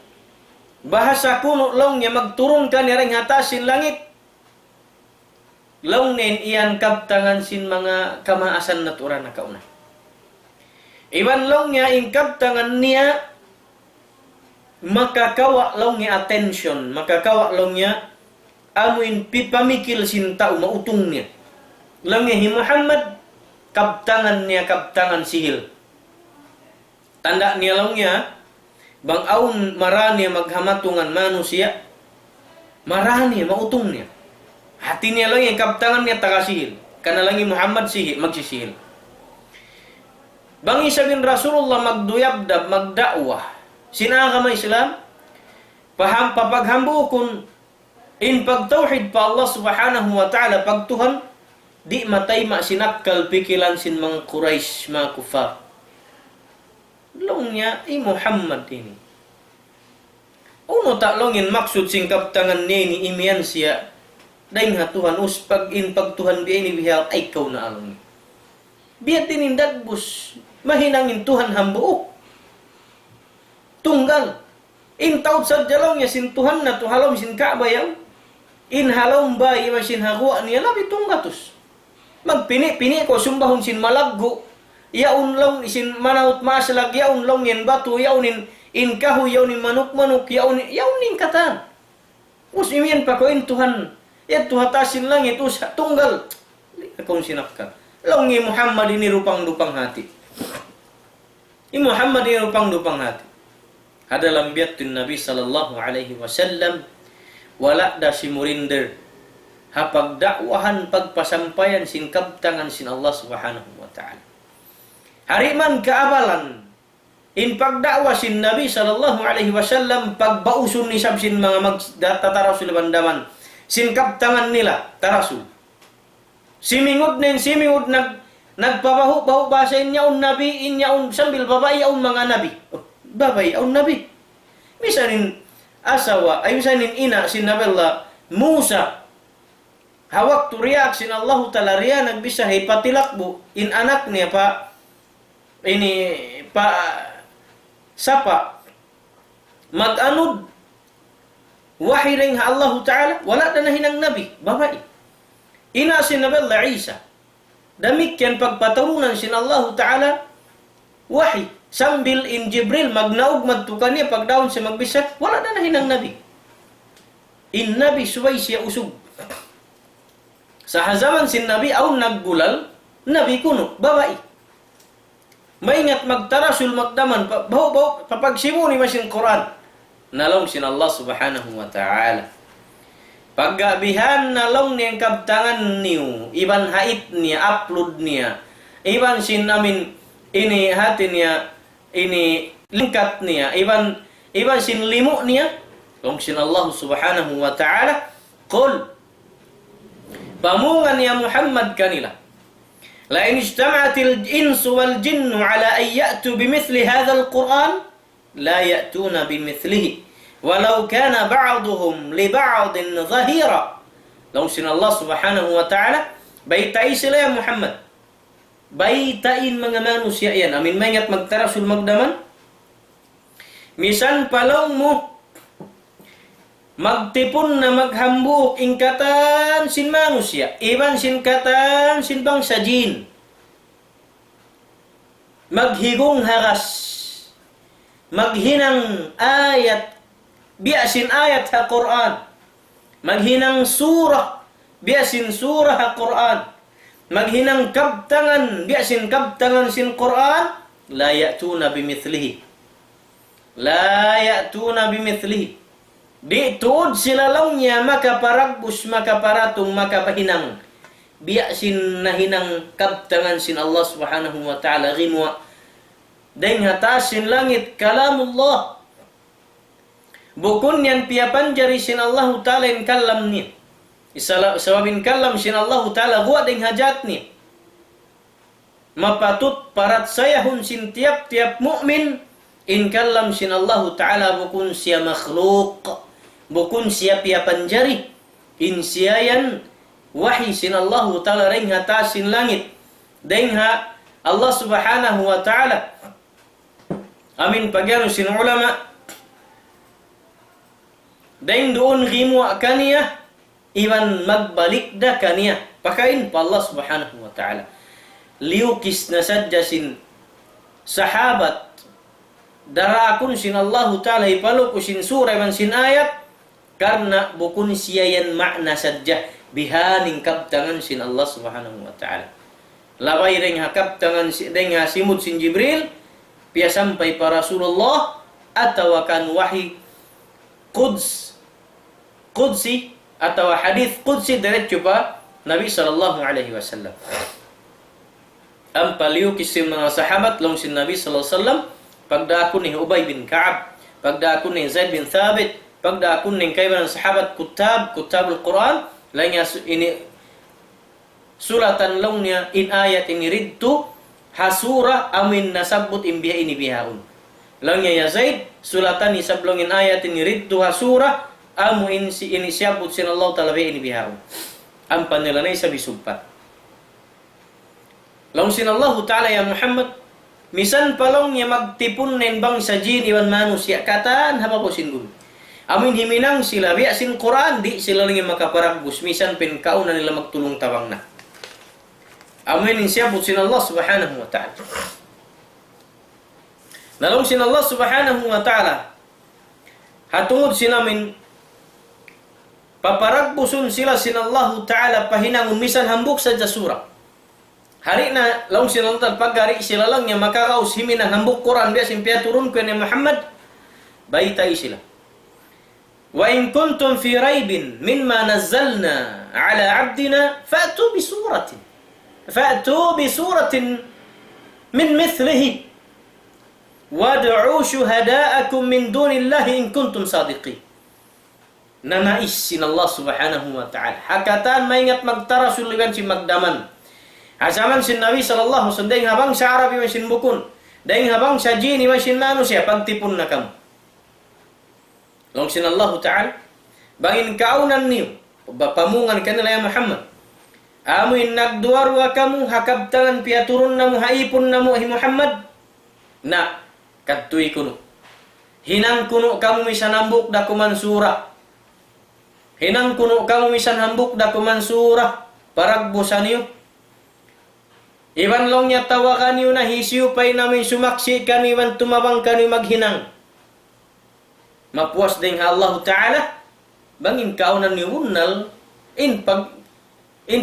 Bahasa kuno long niya magturun ka niya ring hatasin langit. Long nin iyan kabtangan sin mga kamaasan natura na kauna. Iban long niya inkabtangan niya makakawa long niya attention, makakawa long niya amuin pipamikil sin tao mautong niya. Long niya Muhammad kabtangan niya kabtangan sihil. Tanda niya long niya bang aun marani maghamatungan manusia, marani mautong niya. Hati niya lang yung kabtangan niya takasihil. Kana lang yung Muhammad sihil, magsisihil. Bang isa bin Rasulullah magduyabdab, magdakwah. Sinaka ma Islam, papaghambukon in pagtauhid pa Allah subhanahu wa ta'ala, pagtuhan, di matay sinakal pikilan sin mga Quraysh, mga kufar. Long niya, Muhammad ini. Uno taklongin maksud sing kaptangan niya ni imian siya, dahil nga Tuhan, pagtuhan biya ni bihal, ay ikaw na along niya. Biya tinindagbus, mahinangin Tuhan hambuok. Tunggal. In taud sa jalong niya, sin Tuhan na tuhalom sin kaabayaw. In halom ba, iwan sin hakuha niya, labi tunggatos. Magpini-pini ko, sumbahon sin malaggo. Yaun long sin manaut masalag, yaun long yan batu, yaunin in kahu, yaunin manuk-manuk, yaunin katan. Us imian pa ko in Tuhan. Ito hatasin langit, us tunggal. Akong sinakkan. Long ni Muhammad ini rupang-dupang hati. Muhammad ini rupang-dupang hati. Ada lambiatun Nabi sallallahu alaihi wasallam, wala da si murinder hapag dakwahan pagpasampayan sin kabtangan sin Allah subhanahu wa ta'ala. Hariman kaabalan in pagdakwa sin Nabi sallallahu alaihi wasallam, pagbausun ni sab sin mga magtatarasul bandaman sin kabtangan nila tarasul. Simingud nagpabahu-bahu basa inyaun Nabi, inyaun sambil babae yaun mga Nabi. Oh, babae yaun Nabi. Misanin asawa, ay misanin ina sin Nabiullah Musa. Hawak turiak sin Allah Ta'ala riya nagbisahay patilakbo in anak niya pa sapa mag-anod wahiring ha Allah Ta'ala, wala na nahinang Nabi, babae. Ina sin Nabiullah Isa. Damikyan pagpatarunan sin Allah Ta'ala wahi. Sambil in Jibril magnaog magtukan niya pagdaon siya magbisat, wala na nahinang Nabi. In Nabi suway siya usog. Sa hazaman sin Nabi aw naggulal, Nabi kuno, babae. Maingat magtarasul magdaman, baho papagsimu ni masin Quran. Nalong sin Allah subhanahu wa ta'ala. Paggabihan nalong niyang kabtangan niyo, iban hait niya, upload niya. Iban sin namin, ini hati niya, ini lingkat niya, iban sin limu niya. Long sin Allah subhanahu wa ta'ala, qul, pamungan ya Muhammad kanila, la in ijtama'atil insu wal jinnu ala an ya'tu bimithli hadzal Qur'an la ya'tuna bimithlihi walau kana ba'duhum li ba'din zahira. Long sin Allah subhanahu wa ta'ala, baitai sila ya Muhammad, baitain mga manusia yan, amin maingat magtarasul magdaman. Misan palong mo magtipon na maghambuk ingkatan sin manusia, iban sin katan sin bangsa jin, maghigong haras, maghinang ayat, biasin ayat ha Quran, maghinang surah, biasin surah ha Quran, maghinang kabtangan, biasin kabtangan sin Quran, la ya'tuna bimithlihi. La ya'tuna bimithlihi. Di tuod sila lang niya, maka paragbus, maka paratung, maka pahinang. Biasin na hinang kabtangan sin Allah subhanahu wa ta'ala ginwa. Dahil hatasin langit kalamullah. Bukun yan piyapanjari sin Allah ta'ala in kalam niya. Isawabin kalam sin Allah Ta'ala huwa ding hajat ni. Mapatut parat sayahun sin tiap-tiap mu'min in kalam sin Allah Ta'ala bukun siya makhluk, bukun siya piyapanjari. insiayan wahyi sin Allah Ta'ala ringha ta sin langit dengha Allah Subhanahu wa Ta'ala amin pagyano sin ulama deng doon gimu kaniya iwan magbalik da kaniya pakain pa Allah Subhanahu wa Ta'ala liukis na sadya sin sahabat darakun sin Allah Ta'ala ipaluk sin surah man sin ayat karena bukun siyayan makna sadya bihaning kaptangan sin Allah Subhanahu wa Ta'ala. Labay ring hakaptangan deng simut sin Jibril pia sampai para Rasulullah atau kan wahyi qudsi atau hadis qudsi dari coba Nabi sallallahu alaihi wasallam. Am paliu kisim mga sahabat long sin Nabi sallallahu alaihi wasallam pagda ako ni Ubay bin Ka'ab, pagda ako ni Zaid bin Thabit, pagda ako ni kaiban sahabat kutabul Quran lanya ini suratan lawnnya in ayat ini ridtu hasura amin nasabut imbiha ini bihaun lanya ya Zaid suratan isablongin ayat ini ridtu hasura amu ini siabut sin Allah Ta'ala ini bihaun am panilanay sa bisumpat long sin Allah Ta'ala ya Muhammad misan palong niya magtipon nen bang sa jin iwan manusia kataan haba po sin guru amin himinang sila biya sin Quran di sila lang yung makaparabus misan pinkauna nila magtulong tabang na amin siabot sin Allah Subhanahu wa Ta'ala nalong sin Allah Subhanahu wa Ta'ala hatungod sinamin paparagbusun sila sin Allah Ta'ala pahinangon misan hambuk sa surah hari na long sin Allah pagari sila lang niya makakaus himinang hambuk Quran biya sin turun ko ni Muhammad baitay sila wa in kuntum fi raibin mimma nazzalna ala abdina fa'tu bi suratin min mithlihi wad'u shuhada'akum min dunillahi in kuntum sadiqin nanais sin Allah Subhanahu wa Ta'ala hakatan maingat magtara suligan si magdaman asaman sin Nabi sallallahu alaihi wasallam habang sa Arab yung sin bukun dahil habang sa jini yung sin manusia pagtipon na kam long sin Allah Ta'ala bangin kaunan niyo pamungan kanila ya Muhammad amuin nagduarwa kamu hakabtangan piaturun namu haipun namu hi Muhammad na katui kuno hinang kuno kamu misan hambuk da kuman surah hinang kuno kamu misan hambuk da kuman surah paragbusan niyo iban long niya tawakan niyo na hisiyo pa'y namin sumaksi kami iban tumabang kami maghinang mapuas din Allah Ta'ala bangin kaunan niyo unal in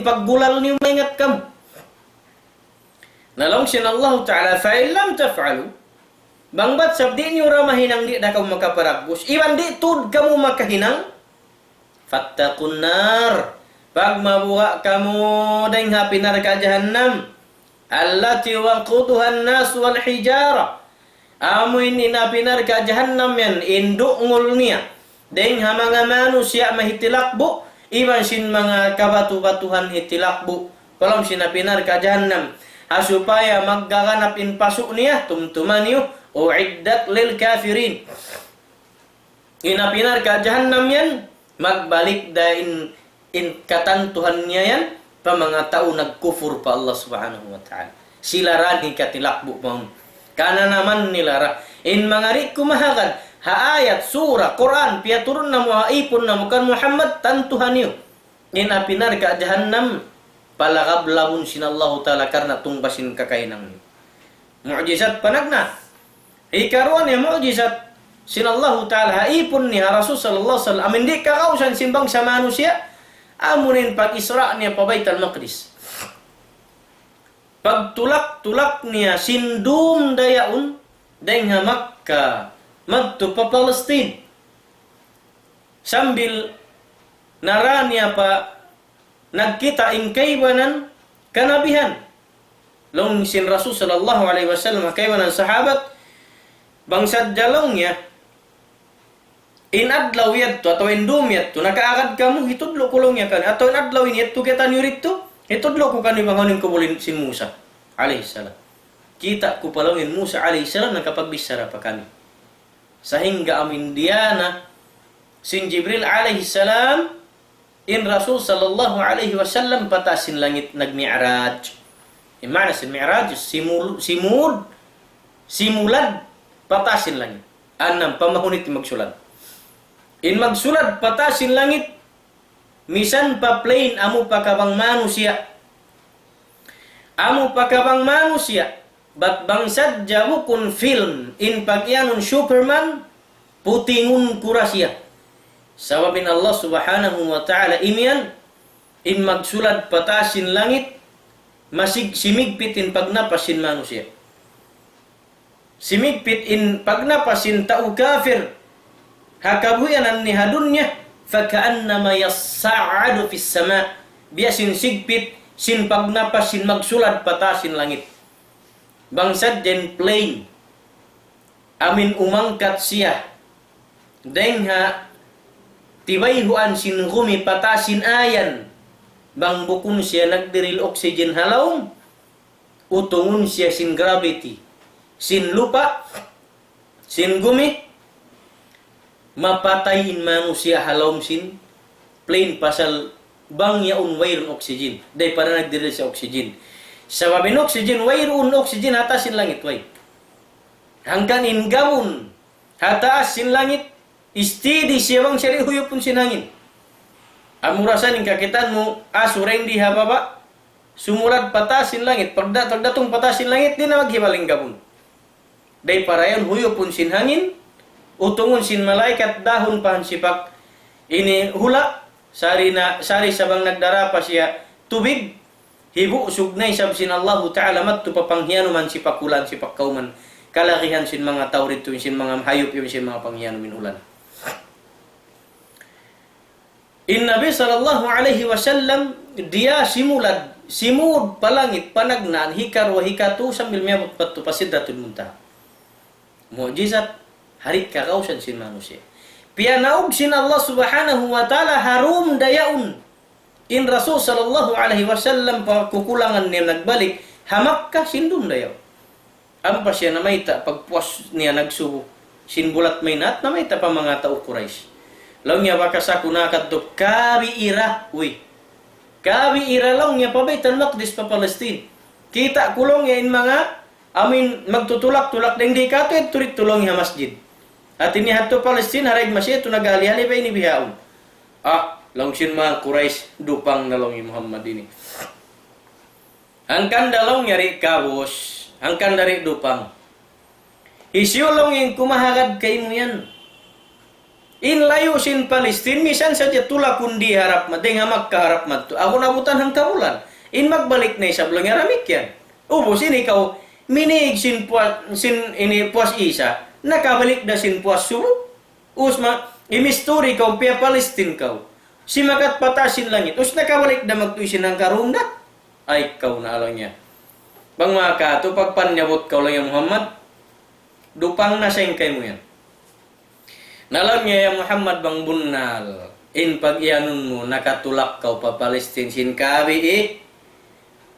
paggulal niyo maingat kam nalong sin Allah Ta'ala fa'in lam taf'alu bangbat sabdi niyo ramahinang di na kamu makaparagos iwan di tud kamu makahinang fattakun nar pag mabuha kamu ding hapinar ka jahannam allati waquduhan nas wal hijara amuin inapinar ka jahannam yan induk ngulnya deng mga manusia mahitilakbu iban sin mga kabatu-batuhan hitilakbu kolom sinapinar ka jahannam supaya maggaganap in pasuk niya tumtuman niyo uiddat lil kafirin inapinar ka jahannam yan magbalik da in katantuhan niya yan pa mga tao nagkufur pa Allah Subhanahu wa Ta'ala sila rani katilakbu pang kana naman nilara in mga rik kumahagan ha ayat surah Quran piaturun na mo haipon na mo kan Muhammad tantuhan niyo in apinar ka jahannam palagablabun sin Allah Ta'ala karena tungbasin kakainang niyo mu'jizat panagna ikaruan ya mu'jizat sin Allah Ta'ala haipon ni Rasul sallallahu alaihi wasallam amin di kakausan simbang sa manusia amunin pag Isra niya pa Baitul Maqdis pagtulak-tulak niya sindum dayaun dengha Makkah magto pa Palestine sambil naranya pa nagkita ingkaybanan kanabihan long sin Rasul sallallahu alaihi wasallam kaybanan sahabat bangsad jalong niya inadlaw yadto atau indum yadto nakaagad kamu hitudlo kulong ya kan atau inadlaw yadto kita nyurito itudlo ko kani bangonin ko bulin si Musa alaihissalam kita ko palawin Musa alaihissalam nakapagbisara pa kami sehingga amin diana sin Jibril alaihissalam in Rasul sallallahu alaihi wasallam patasin langit nag-mi'raj. In mana sin mi'raj simulad patasin langit. Anam pamahunit magsulad. In magsulad patasin langit misan pa plain amo pakabang manusia. Amo pakabang manusia. Bat bangsad jawukun film in pagyanun Superman putingun kurasya. Sababin Allah subhanahu wa ta'ala imian in magsulad patasin langit masig simigpitin pagnapasin manusia. Simigpit in pagnapasin tao kafir hakabuyanan ni hadunya faka'annama yassa'adu fis sama' biasin sigpit sin pagnapasin magsulad patasin langit. Bangsad den plain amin umangkat siya dengha tibayhuan sin gumi patasin ayan bang bukun siya nagdiril oxygen halawng utungun siya sin gravity sin lupa sin gumi mapatayin manusia halawng sin plain pasal bang yaun wayron oxygen day para nagdiril sa oxygen sababin oxygen wayron oxygen hatasin langit way hangkan in gawun hatasin langit istidi siyawang syari huyop pun sinangin. Amurasan yung kakitan mo, asureng di hababa, sumulad patasin langit, pagdatong patasin langit, di na maghibaling gabon. Day parayan huyop pun sinhangin, utungon sin malaikat dahon pahan sipak, ini hula, sari sabang nagdarapa siya, tubig, hibu sugnay sab sin Allah Ta'ala mattu papanghiano man sipakulan, sipakauman, kalakihan sin mga tawrid to, sin mga hayop yung sin mga panghiano minulan. In Nabi sallallahu alaihi wasallam dia simud palangit panagnan hikar wa hikatu sambil miyabot patu pasiddatul muntaha. Mukjizat hari kakausan sin manusia. Pianaug sin Allah subhanahu wa ta'ala harum dayaun. In Rasul sallallahu alaihi wasallam pakukulangan niya nagbalik hamakka sindum dayaw. Ampa siya namayta pagpuas niya nagsubo. Sinbulat maynat namayta pa mga tao Quraysh. Law niya baka sa kunakat do kabi ira lang niya pa Baitul Maqdis pa Palestine. Kita kulong ya in mga amin magtutulak-tulak deng di kato turit tulong ya masjid. At ini hato Palestine haray masjid tu nagali-ali pa ini bihaon. Long sin mga Quraish dupang nalong Muhammad ini. Angkan dalong yari kabos, angkan dari dupang. Isyulong yung kumahagad kay mo yan. In layo sin Palestine, misan saja tula kundi harap madeng hamak kaharap madto. Ako nabutan hang kabulan. In magbalik na isa belum yaramik yan. Ubos ini kau minig sin puas isa. Nakabalik da sin puas subo. Usma imisturi kau pia Palestine kau. Si makat patasin langit. Us nakabalik da magtuisin hang karunda. Ay kau na alangnya. Bang maka tu pagpanyabot kau lang yang Muhammad. Dupang na sa kay mo yan. Nalamnya ya Muhammad bang bunnal. In pag-ianun mo, nakatulak kau pa Palestine sin kabi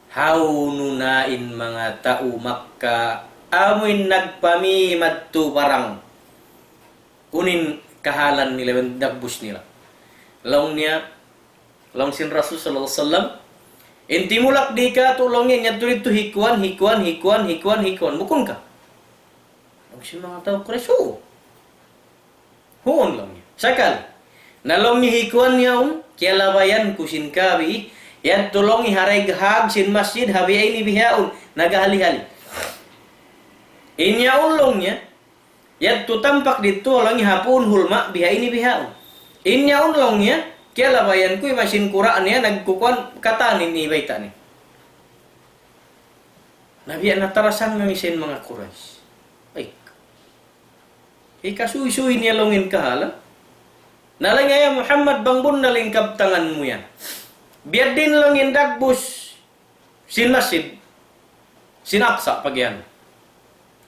haununain mga tao Makka. Amoy nagpamimad tu parang. Kunin kahalan nila, dagbus nila. Long sin Rasul sallallahu alaihi wasallam. Inti mulak di ka tulongin niya tulit tu hikuan. Bukun ka. Long sin mga tao Quraysh. Huon lang niya. Sakal. Nalong ni hikuan niya kaya labayan kusin kabi. Yan tulong iharay gahag sin masjid habi ay ni bihaon. Nagahali-hali. Inya ulong niya. Yan tutampak dito lang hapon hulma biha ini bihaon. Inya ulong niya. Kaya labayan ko masin kuraan niya nagkukuan katanin ni baita ni. Nabiyan natarasang namisin mga Quraysh. Ikasuy-suy niya longin kahala. Nalangaya Muhammad bangbun naling kaptangan mo yan. Biar din longin dagbus sin masjid. Sinaksa pag yan.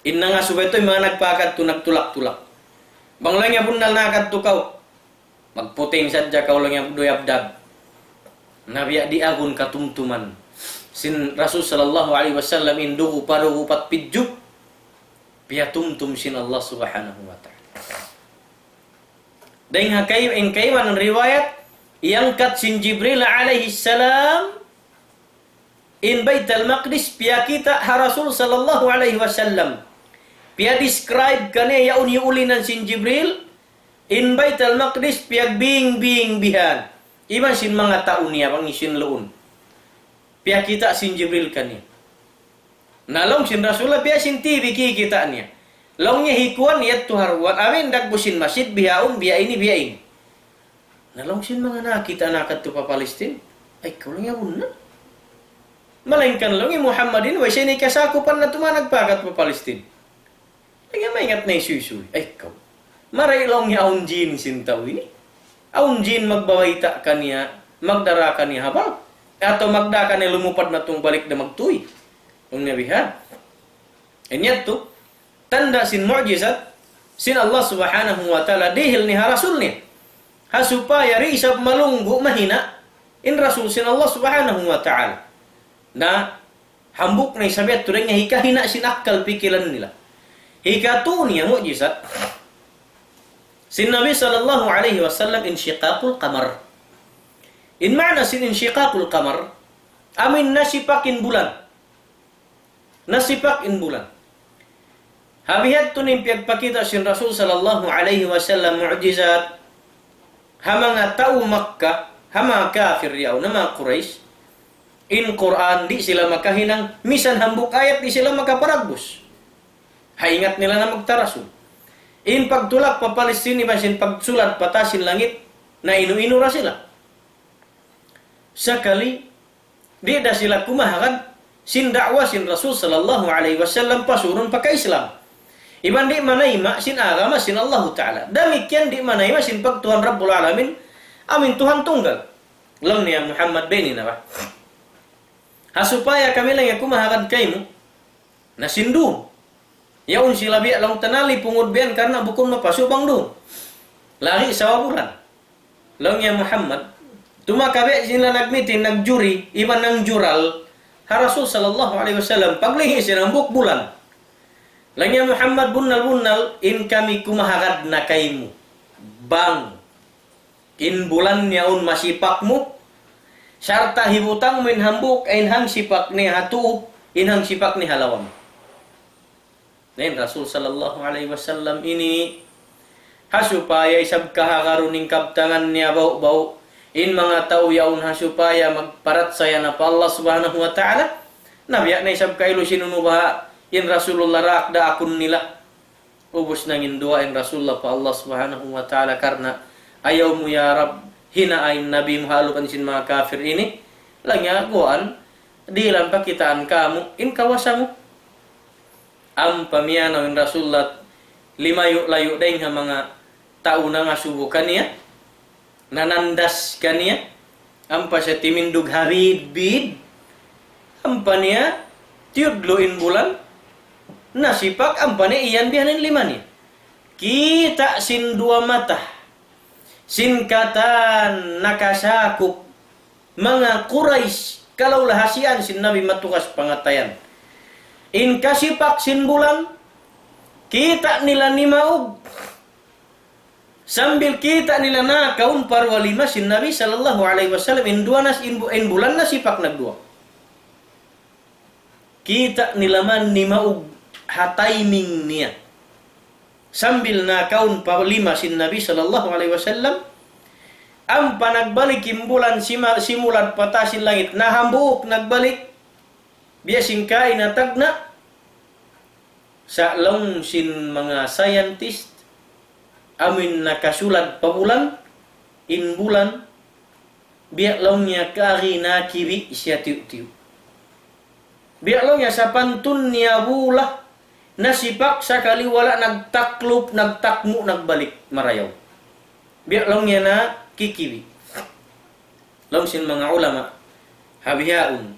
Inna nga subay ito yung mga nagpakat to nagtulak-tulak. Banglang ya bundal nakad to kau. Magputing sadya kau lang yung doyabdab. Nabiya di agun katumtuman. Sin Rasul sallallahu alaihi wasallam induhu paruhu pat pidjuk. Piyatumtum sin Allah subhanahu wa ta'ala. Dahil hakay man ang riwayat, iangkat sin Jibril alaihi salam in Bait al-Maqdis pia kita ha Rasul sallallahu alaihi wasallam. Pia describe kani yaun yuulinan sin Jibril in Bait al-Maqdis pia bing bihan. Iman sin mga taon niya pangisin luun. Pia kita sin Jibril kani. Nalong sin Rasulullah pia sin TV kita niya. Longnya hikuan yat tuharwan amin dagbusin masjid bihaun biya ini. Nalong sin mga nakita nakat tu pa Palestin. Ay kulang yawon na. Malaingkan long Muhammadin wa siya ni kasakupan na tumanagpagat pa Palestin. Ay nga maingat na isuy. Ay ikaw. Maray long niya aun jin sintaw ini. Aun jin magbawaita kaniya, magdara kaniya habal. Ato magda kaniya lumupad na tung balik na magtuy. Ang nabihan. Inyat to, tanda sin mu'jizat, sin Allah subhanahu wa ta'ala dihil ni ha Rasul ni. Ha supaya risab malunggo mahina, in Rasul sin Allah subhanahu wa ta'ala. Na hambuk na isabiat turing nga hikahina sin akal pikilan nila. Hikatu niya mu'jizat, sin Nabi sallallahu alaihi wasallam insyiqaqul qamar. In ma'na sin insyiqaqul qamar, amin nasipakin bulan. Nasipakin bulan. Habihat to ning pagpakita sin Rasul sallallahu alaihi wasallam mu'jizat ha mga tao Makkah, ha mga kafir yaw na mga Quraysh, in Quran di sila makahinang misan hambuk ayat di sila makaparagbus. Haingat nila na magtarasul. In pagtulak pa Palestine basin pagsulat patasin langit na inu-inu ra sila. Sakali di da sila kumahakan sin da'wa sin Rasul sallallahu alaihi wasallam pasurun pa Islam. Iban di manayma sin agama sin Allah Ta'ala. Demikian di manayma sin pag Tuhan Rabbul Alamin. Amin Tuhan tunggal. Lang niya Muhammad Beni na ba? Supaya kami lang kumahakan kayo na sindu. Yaun sila biya lang tanali pungod biyan karena bukun mapasubang doon. Lagi sa wabulan. Lang niya Muhammad. Tumakabi sila nagmitin, nagjuri, iban ng jural. Ha Rasul sallallahu alaihi wasallam paglihi silang bulan. Langya Muhammad bunal in kami kumahagad na kaymo. Bang. In bulan niyaon masipak mo. Syarta hibutang mo inhambuk inhang sipak ni hatu inhang sipak ni halawam. Nen Rasul sallallahu alaihi wasallam ini hasupaya isab kahagaruning kabtangan niya bau in mga tao yaon hasupaya magparat saya na pa Allah subhanahu wa ta'ala. Nabiya na isab kailo sinunubaha in Rasulullah rakda akun nila ubos nangin dua in Rasulullah pa Allah subhanahu wa ta'ala karena ayaw mo ya Rab hinain Nabi muhalukan sin mga kafir ini langya goan di lang pakitaan kamu in kawasa mo ang pamiyanaw in Rasulullah limayo-layo dahil nga mga tao na nga subukan niya nanandas kaniya ang pa siya timindug habid-bid ang pa niya tiyudloin bulan nasipak ang pa niya iyan bihanin lima niya kita sin dua mata sin katan nakasakup mga Quraish kalau lahasian sin Nabi matukas pangatayan in kasipak sin bulan kita nila ni maug sambil kita nila na kaun parwalima sin Nabi sallallahu alaihi wasallam in dua nas in bulan nasipak nagdua kita nila man ni maug hataiming niya sambil na kaun parwalima sin Nabi sallallahu alaihi wasallam ang panagbalik imbulan simulat patasin langit nahambuk nagbalik biasing kain na tagna sa long sin mga scientist amin nakasulat pabulan in bulan biak long niya kari na kibi siya tiu-tiu biak long niya sa pantun niya bula nasipak sakali wala nagtaklop nagtakmu nagbalik marayaw biak long niya na kikibi long sin mga ulama habihaun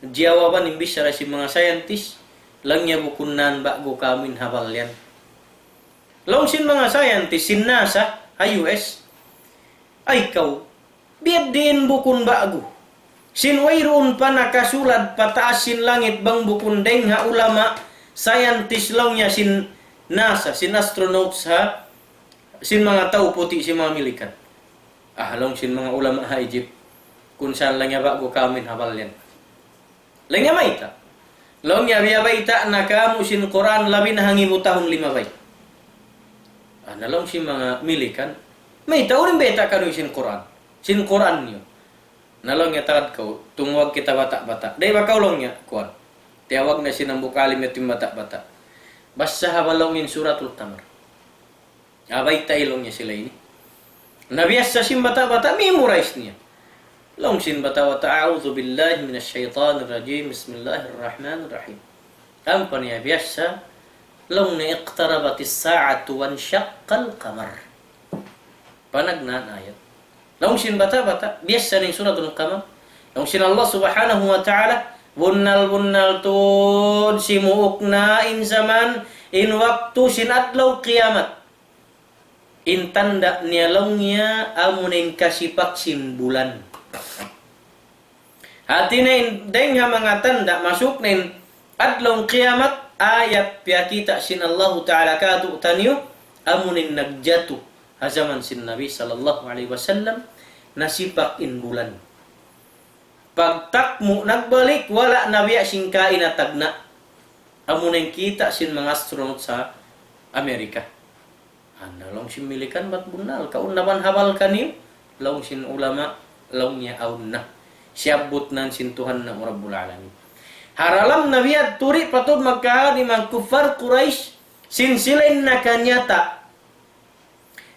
jawaban imbis sa si mga scientist lang niya bukunan bago kamin habal yan. Long sin mga scientist sin NASA US ay kaw biad din bukun bago. Sin wayroon pa nakasulat pataas sin langit bang bukun deng ha ulama scientist lang niya sin NASA sin astronauts ha sin mga tao puti si mga milikan. Long sin mga ulama ha Egypt. Kung saan lang ba ko kamin habal yan. Lang nga maita. Long nga biya baita na kamu sin Quran labi na hangi tahun 5 bay. Nalong si mga milikan. Maita urin beta kanu sin Quran. Sin Quran niyo. Nalong nga takad ko, tungwag kita bata-bata. Dahil ba kaulong niya, kuwan. Tiyawag na sinambukalim yatim bata-bata. Basta habalongin suratul Qamar. Abay tailong niya sila ini. Nabiyas sa sin bata-bata, memorize niya. Long sin bata-bata, a'udhu billahi minasyaitanir rajim, bismillahirrahmanirrahim. Ampa niya biyas sa, long na iqtarabatis sa'atu wan syaqqal qamar. Panagnan ayat. Long sin bata-bata, biasa ning suratul Qamar. Long sin Allah subhanahu wa ta'ala, bunnal tun si muukna in zaman, in waktu sin adlaw kiamat. In tanda niya longnya amunin kasipak sin bulan. Hati na deng ha mga tanda, masuk na adlaw kiamat, ayat piyakita sin Allah ta'ala katu tanyo, amunin nagjatu. Hazaman sin Nabi sallallahu alaihi wasallam nasipak in bulan. Pagtakmo nagbalik wala nabiya sing kain na tagna. Amo nang kita sin mga astronaut sa Amerika. Long sin milikan bat bunal kaun naman habal kaniyo. Long sin ulama long niya aun na. Siabot nan sin Tuhan na Rabbul Alamin. Haralam nabiya turi patod magka di mga kufar Quraisy sin silain na kanyata.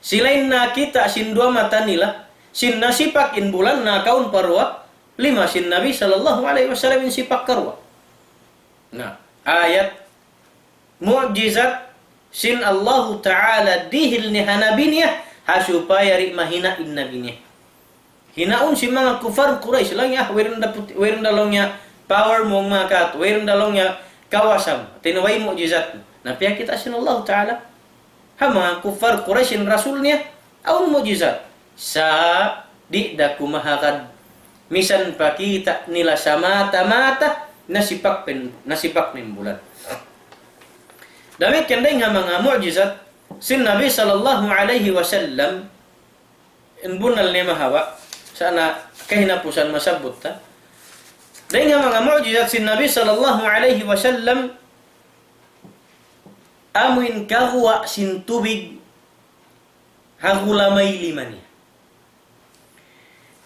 Silain na kita sin dua mata nila, sin nasipak in bulan na kaun parwa, 5 sin Nabi sallallahu alaihi wasallam in sipak karwa. Nah, ayat mu'jizat sin Allah Ta'ala dihil ni hanabinya hasupaya ri mahina in nabinya. Hinaun si mga kufar Quraisy lang ya, werin dalongnya power mo mga kat, werin dalongnya kawasam, tinaway mu'jizat. Napiya kita sin Allah Ta'ala. Hama kufar Quraisy rasulnya aun mujizat sa di daku mahakad misan pakita nila sa mata-mata nasipak nin bulan. Damit kandeng nga mga mujizat sin Nabi sallallahu alaihi wasallam in bunal ni mahawa sana kahinapusan masabot ta. Dahil nga mga mujizat sin Nabi sallallahu alaihi wasallam amuin kahwa sin tubig hagulamay limani.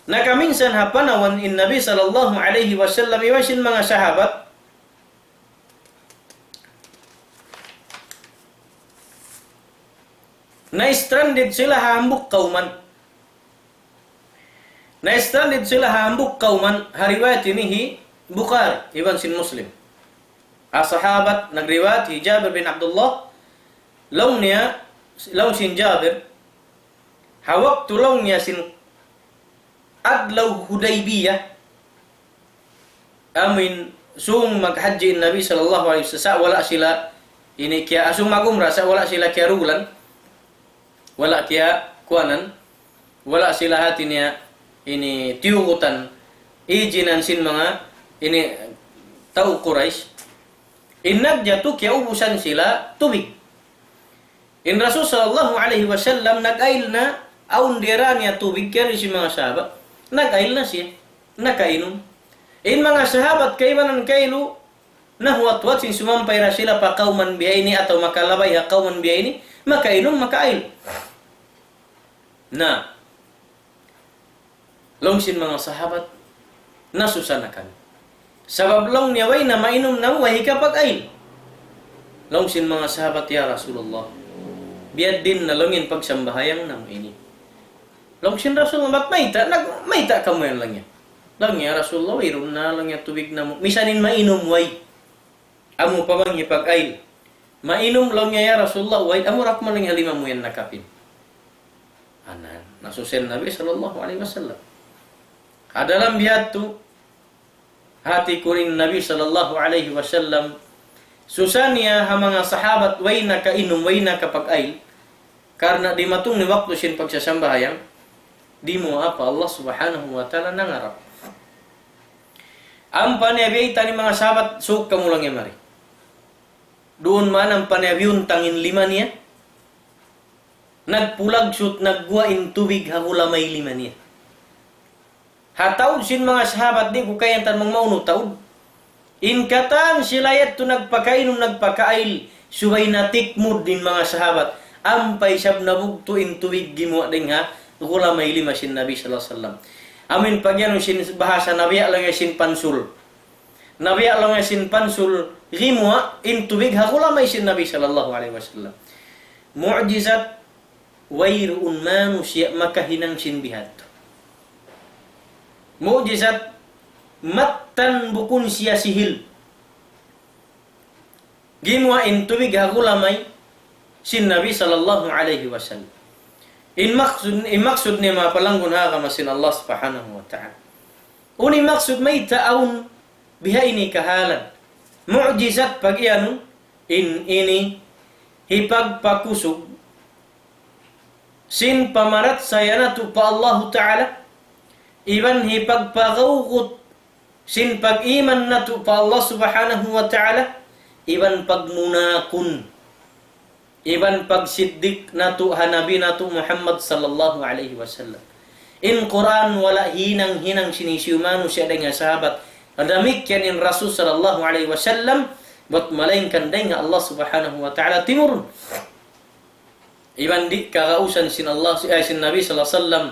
Nakaminsan hapanawan in Nabi sallallahu alaihi wasallam iwasin mga sahabat na stranded sila hambuk kauman. Na-stranded sila hambuk kauman. Hariwayat inihi Bukhari ibn sin Muslim. Sahabat nagriwayat Jabir bin Abdullah long sin Jabir hawak tulong niya sin adlaw Hudaybiyah amin sung maghaji Nabi sallallahu alaihi wasallam wala sila ini kaya asung magumra sa wala sila kaya rulan wala kaya kuanan wala sila hati niya ini tiugutan ijinan sin mga ini tau Quraisy. Jatuh kaya ubusan sila tubig. In Rasul sallallahu alaihi wasallam nag-ail na aun dira niya tubig kaya si mga sahabat. Nag-ail na siya. Nakainom. In mga sahabat kaibanan kailu nahuwat-wat sin sumampay na sila pa kauman biya ini atau makalabay ha kauman biya ini makainom makail. Na long sin mga sahabat nasusanakan. Sabab long niya way na mainom na way kapag ail. Long sin mga sahabat ya Rasulullah. Biad din na longin pagsambahayang nam ini. Long sin Rasulullah maita kamu yan lang niya. Long ya Rasulullah iron na lang niya tubig na mo. Misanin mainom way. Amo pa bang ipag ail. Mainom long niya ya Rasulullah way. Amo rak mo lang halima mo yan nakapin. Anan. Nasusen Nabi sallallahu alaihi wasallam. Adalam biad tu hati kuring Nabi sallallahu alaihi wasallam susania ha mga sahabat way na kainom way na kapag ail karena di matong ni waktu sin pagsasambayang di mo apa Allah subhanahu wa ta'ala nangarap ang paniabiyta ni mga sahabat suk kamulang ya mari doon man ang paniabiyun tangin 5 niya nagpulagsot nagguwain tubig hagulamay lima niya. Hataud sin mga sahabat di ko kayang tanmang mauno taud. Inkatan sila yato nagpakainom nagpakail subay natikmud din mga sahabat. Ampay sab nabugto in tubig gimuwa din ha gulamay lima sin Nabi sallallahu alaihi wasallam. Amin pagyan sin bahasa Nabi lang sin pansul. Nabi lang sin pansul gimuwa in tubig ha gulamay sin Nabi sallallahu alaihi wasallam. Mu'jizat wairun manusia makahinang sin bihat. Mu'jizat matan bukun siya sihil. Gimuwa in tubig ha gulamay sin Nabi sallallahu alaihi wasallam. In maksud ni mapalanggun ha kamasin Allah subhanahu wa ta'ala. Uni maksud may taon biha ini kahalan. Mu'jizat pag iyan in ini hipagpakusog sin pamarat saya natu pa Allah ta'ala iban hipagpagawgot sin pag-iman natu pa Allah subhanahu wa ta'ala iban pagmunakun iban pagsiddik natu hanabi natu Muhammad sallallahu alaihi wasallam. In Quran wala hinang sinisiumanu siya dengan sahabat. Demikian in Rasul sallallahu alaihi wasallam buat malainkan dengan Allah subhanahu wa ta'ala timur. Iban di kagausan sin Allah sin Nabi sallallahu alaihi wasallam.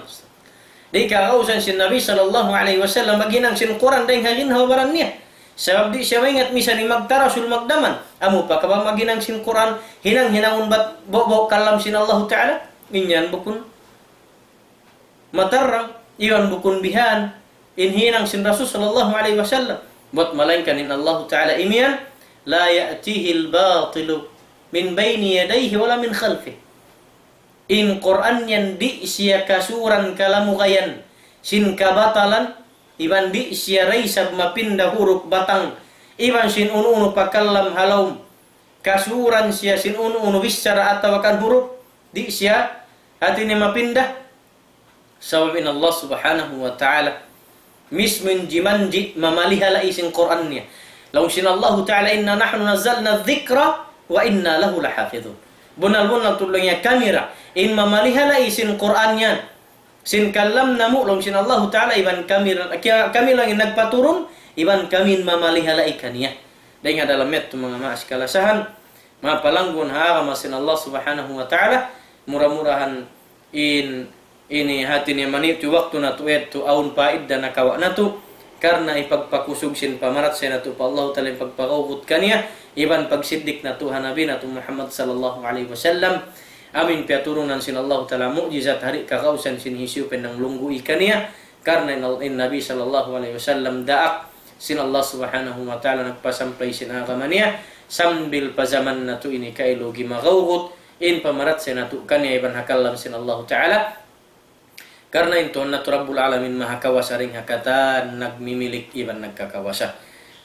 Di kagausan sin Nabi sallallahu alaihi wasallam baginang sin Quran dengan hagin hawaran niya. Sebab di siya ingat misa ni magtarasul magdaman. Amo pa kabang maginang sin Quran hinang-hinangun bat bok kalam sin Allah Ta'ala. Inyan bukun matarang iwan bukun bihan inhinang sin Rasul sallallahu alaihi wasallam. Buat malainkan in Allah Ta'ala imian la ya'tihi al-batilu min baini yadayhi wala min khalfih. In Quran yan di siya kasuran kalamukayan sin kabatalan iban di siya raisab mapinda huruf batang iban sin unu pakallam halawm kasuran siya sin unu bisyara atawakan huruf di siya hati ni mapindah sababin Allah subhanahu wa ta'ala mismin jimanji mamalihala isin Quran niya law sin Allah ta'ala inna nahnu nazzalna dhikra wa inna lahu lahafidhun bunal-bunal tulungnya kamera in mamalihala isin Quran niya sin kalam namu long sin Allah Ta'ala iban kami lang nagpaturun iban kami mamalihala ikaniya dengan dalam itu mga maas kalasahan mapalanggun ha masin Allah Subhanahu wa Ta'ala murah-murahan ini hati ni manitu waktu natu etu aun paid dan nakawa natu karena ipagpakusog sin pamarat sa natu pa Allah Ta'ala ipagpakawut kaniya iban pagsiddik natu hanabi natu Muhammad sallallahu alaihi wasallam. Amin piaturunan sin Allah Ta'ala mu'jizat hari kakausan sin hisiu penang lunggu ikaniya karena in Nabi sallallahu alaihi wasallam da'ak sin Allah subhanahu wa ta'ala nagpasampay sin agamaniya sambil pazaman natu ini kailo gimagawgot in pamarat sin natu kaniya iban hakalam sin Allah Ta'ala karena itu natu Rabbul Alamin mahakawasa ring hakatan nagmimilik iban nagkakawasa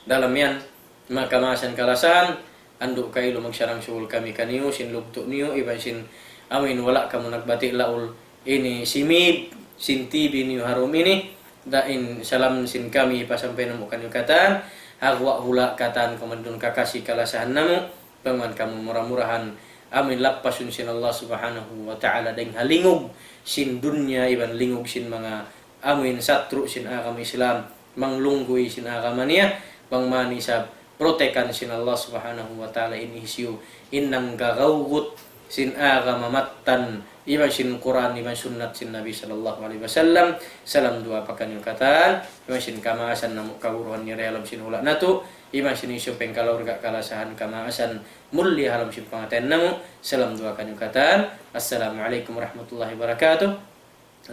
dalam yan makamasan kalasan anduk kailo magsyarang suul kami kaniyo sin lugto niyo iban sin amin wala kamu nagbati laul ini simid sin TV niyo harum ini dain salam sin kami pasampai namo kanyo katan agwa hula katan kamandun kakasi kalasahan namo pangan kamu murah-murahan amin lapasun sin Allah subhanahu wa ta'ala deng halingog sin dunya iban lingog sin mga amin satru sin agama Islam manglungguy sin agama niya bang manisab protekan sin Allah subhanahu wa ta'ala ini hisiu innang gagawgut sin agama matan iban sin Quran iban sunnat sin Nabi sallallahu alaihi wasallam salam dua pakan yukatan iban sin kamaasan namu kawuruhan ni realam sin hula natu iban sin isu pengkalor gak kalasahan kamaasan mulia halam sin pangaten namu salam dua kan yukatan assalamualaikum warahmatullahi wabarakatuh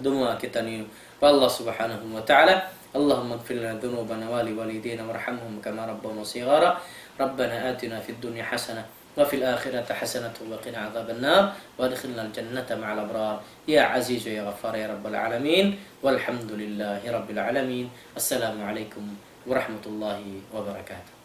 dumua kita ni Allah subhanahu wa ta'ala اللهم اغفر لنا ذنوبنا ولوالدينا وارحمهم كما ربونا صغارا ربنا آتنا في الدنيا حسنة وفي الآخرة حسنة وقنا عذاب النار وادخلنا الجنة مع الأبرار يا عزيز يا غفار يا رب العالمين والحمد لله رب العالمين السلام عليكم ورحمة الله وبركاته.